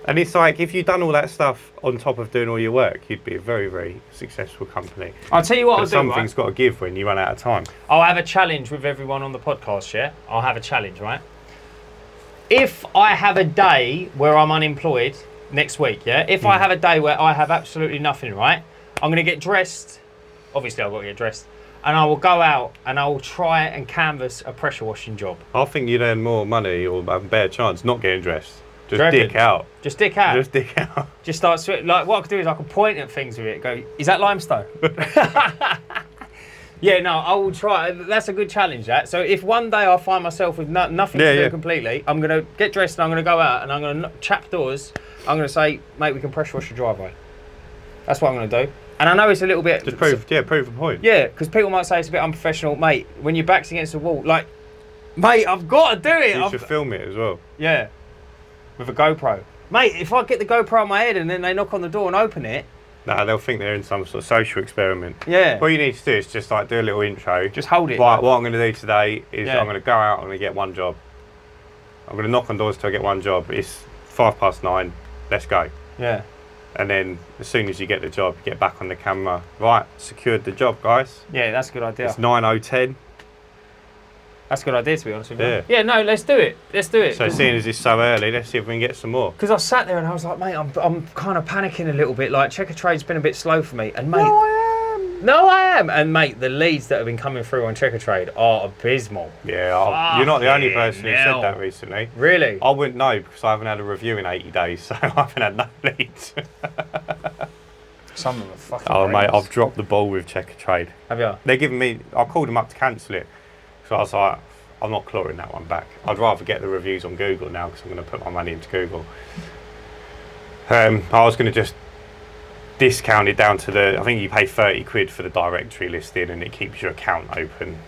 And it's like, if you'd done all that stuff on top of doing all your work, you'd be a very, very successful company. I'll tell you what I'll do, something's got to give when you run out of time. I'll have a challenge with everyone on the podcast, yeah? I'll have a challenge, right? If I have a day where I'm unemployed next week, yeah? If I have a day where I have absolutely nothing, right? I'm going to get dressed. Obviously, I've got to get dressed. And I will go out and I will try and canvas a pressure washing job. I think you'd earn more money or have a better chance not getting dressed. Just dick out. Just dick out? Just dick out. Just start sweating. Like, what I could do is I could point at things with it. Go, is that limestone? Yeah, no, I will try. That's a good challenge, that. So if one day I find myself with nothing to do completely, I'm going to get dressed and I'm going to go out and I'm going to chap doors. I'm going to say, mate, we can pressure wash your driveway. That's what I'm going to do. And I know it's a little bit... Just prove a point. Yeah, because people might say it's a bit unprofessional. Mate, when your back's against the wall, like, mate, I've got to do it. You should film it as well. Yeah, with a GoPro. Mate, if I get the GoPro on my head and then they knock on the door and open it, No, they'll think they're in some sort of social experiment. Yeah. What you need to do is just like do a little intro. Just hold it. Right, what I'm going to do today is Yeah. I'm going to go out, I'm going to get one job. I'm going to knock on doors till I get one job. It's 9:05, let's go. Yeah. And then as soon as you get the job, you get back on the camera. Right, secured the job, guys. Yeah, that's a good idea. It's 9:10. That's a good idea, to be honest with you. Yeah. Yeah, no, let's do it. Let's do it. So seeing as it's so early, let's see if we can get some more. Because I sat there and I was like, mate, I'm kind of panicking a little bit. Like, checker trade's been a bit slow for me. And mate, No, I am. And mate, the leads that have been coming through on checker trade are abysmal. Yeah, you're not the only person who hell. said that recently. Really? I wouldn't know because I haven't had a review in 80 days, so I haven't had no leads. Some of them are fucking Oh mate, horrendous. I've dropped the ball with checker trade. Have you? They're giving me, I called them up to cancel it. So I was like, I'm not clawing that one back. I'd rather get the reviews on Google now because I'm going to put my money into Google. I was going to just discount it down to I think you pay 30 quid for the directory listing and it keeps your account open.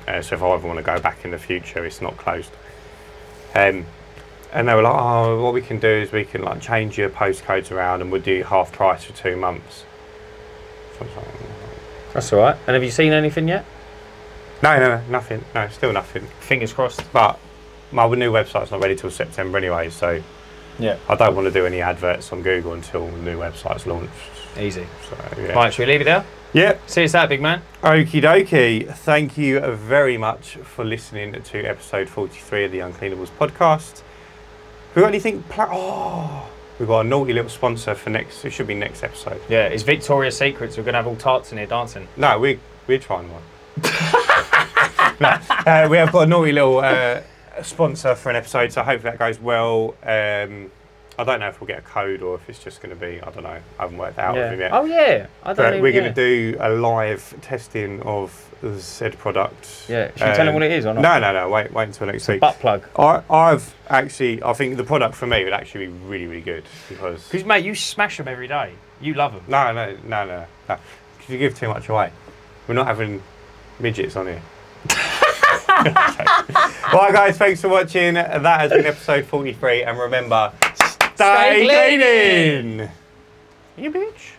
So if I ever want to go back in the future, it's not closed. And they were like, oh, what we can do is we can like change your postcodes around and we'll do half price for 2 months. So I was like, That's all right. And have you seen anything yet? no, nothing. No, still nothing. Fingers crossed. But my new website's not ready till September anyway, so Yeah. I don't want to do any adverts on Google until the new website's launched. Easy. So, yeah. Right, should we leave it there? Yep. See you later, big man. Okie dokie. Thank you very much for listening to episode 43 of the Uncleanables podcast. Who got anything? We've got a naughty little sponsor for next. It should be next episode. Yeah, it's Victoria's Secrets. We're going to have all tarts in here dancing. No, we're trying one. No, we have got a naughty little sponsor for an episode, so I hope that goes well. I don't know if we'll get a code or if it's just going to be, I don't know, I haven't worked out with him yet. Oh, yeah. I don't know. We're going to do a live testing of the said product. Yeah, should we tell him what it is or not? No, wait until next week. Butt plug. I think the product for me would actually be really, really good because... Because, mate, you smash them every day. You love them. No. Because you give too much away. We're not having midgets on here. Right, guys, thanks for watching. That has been episode 43. And remember, stay cleaning! You bitch.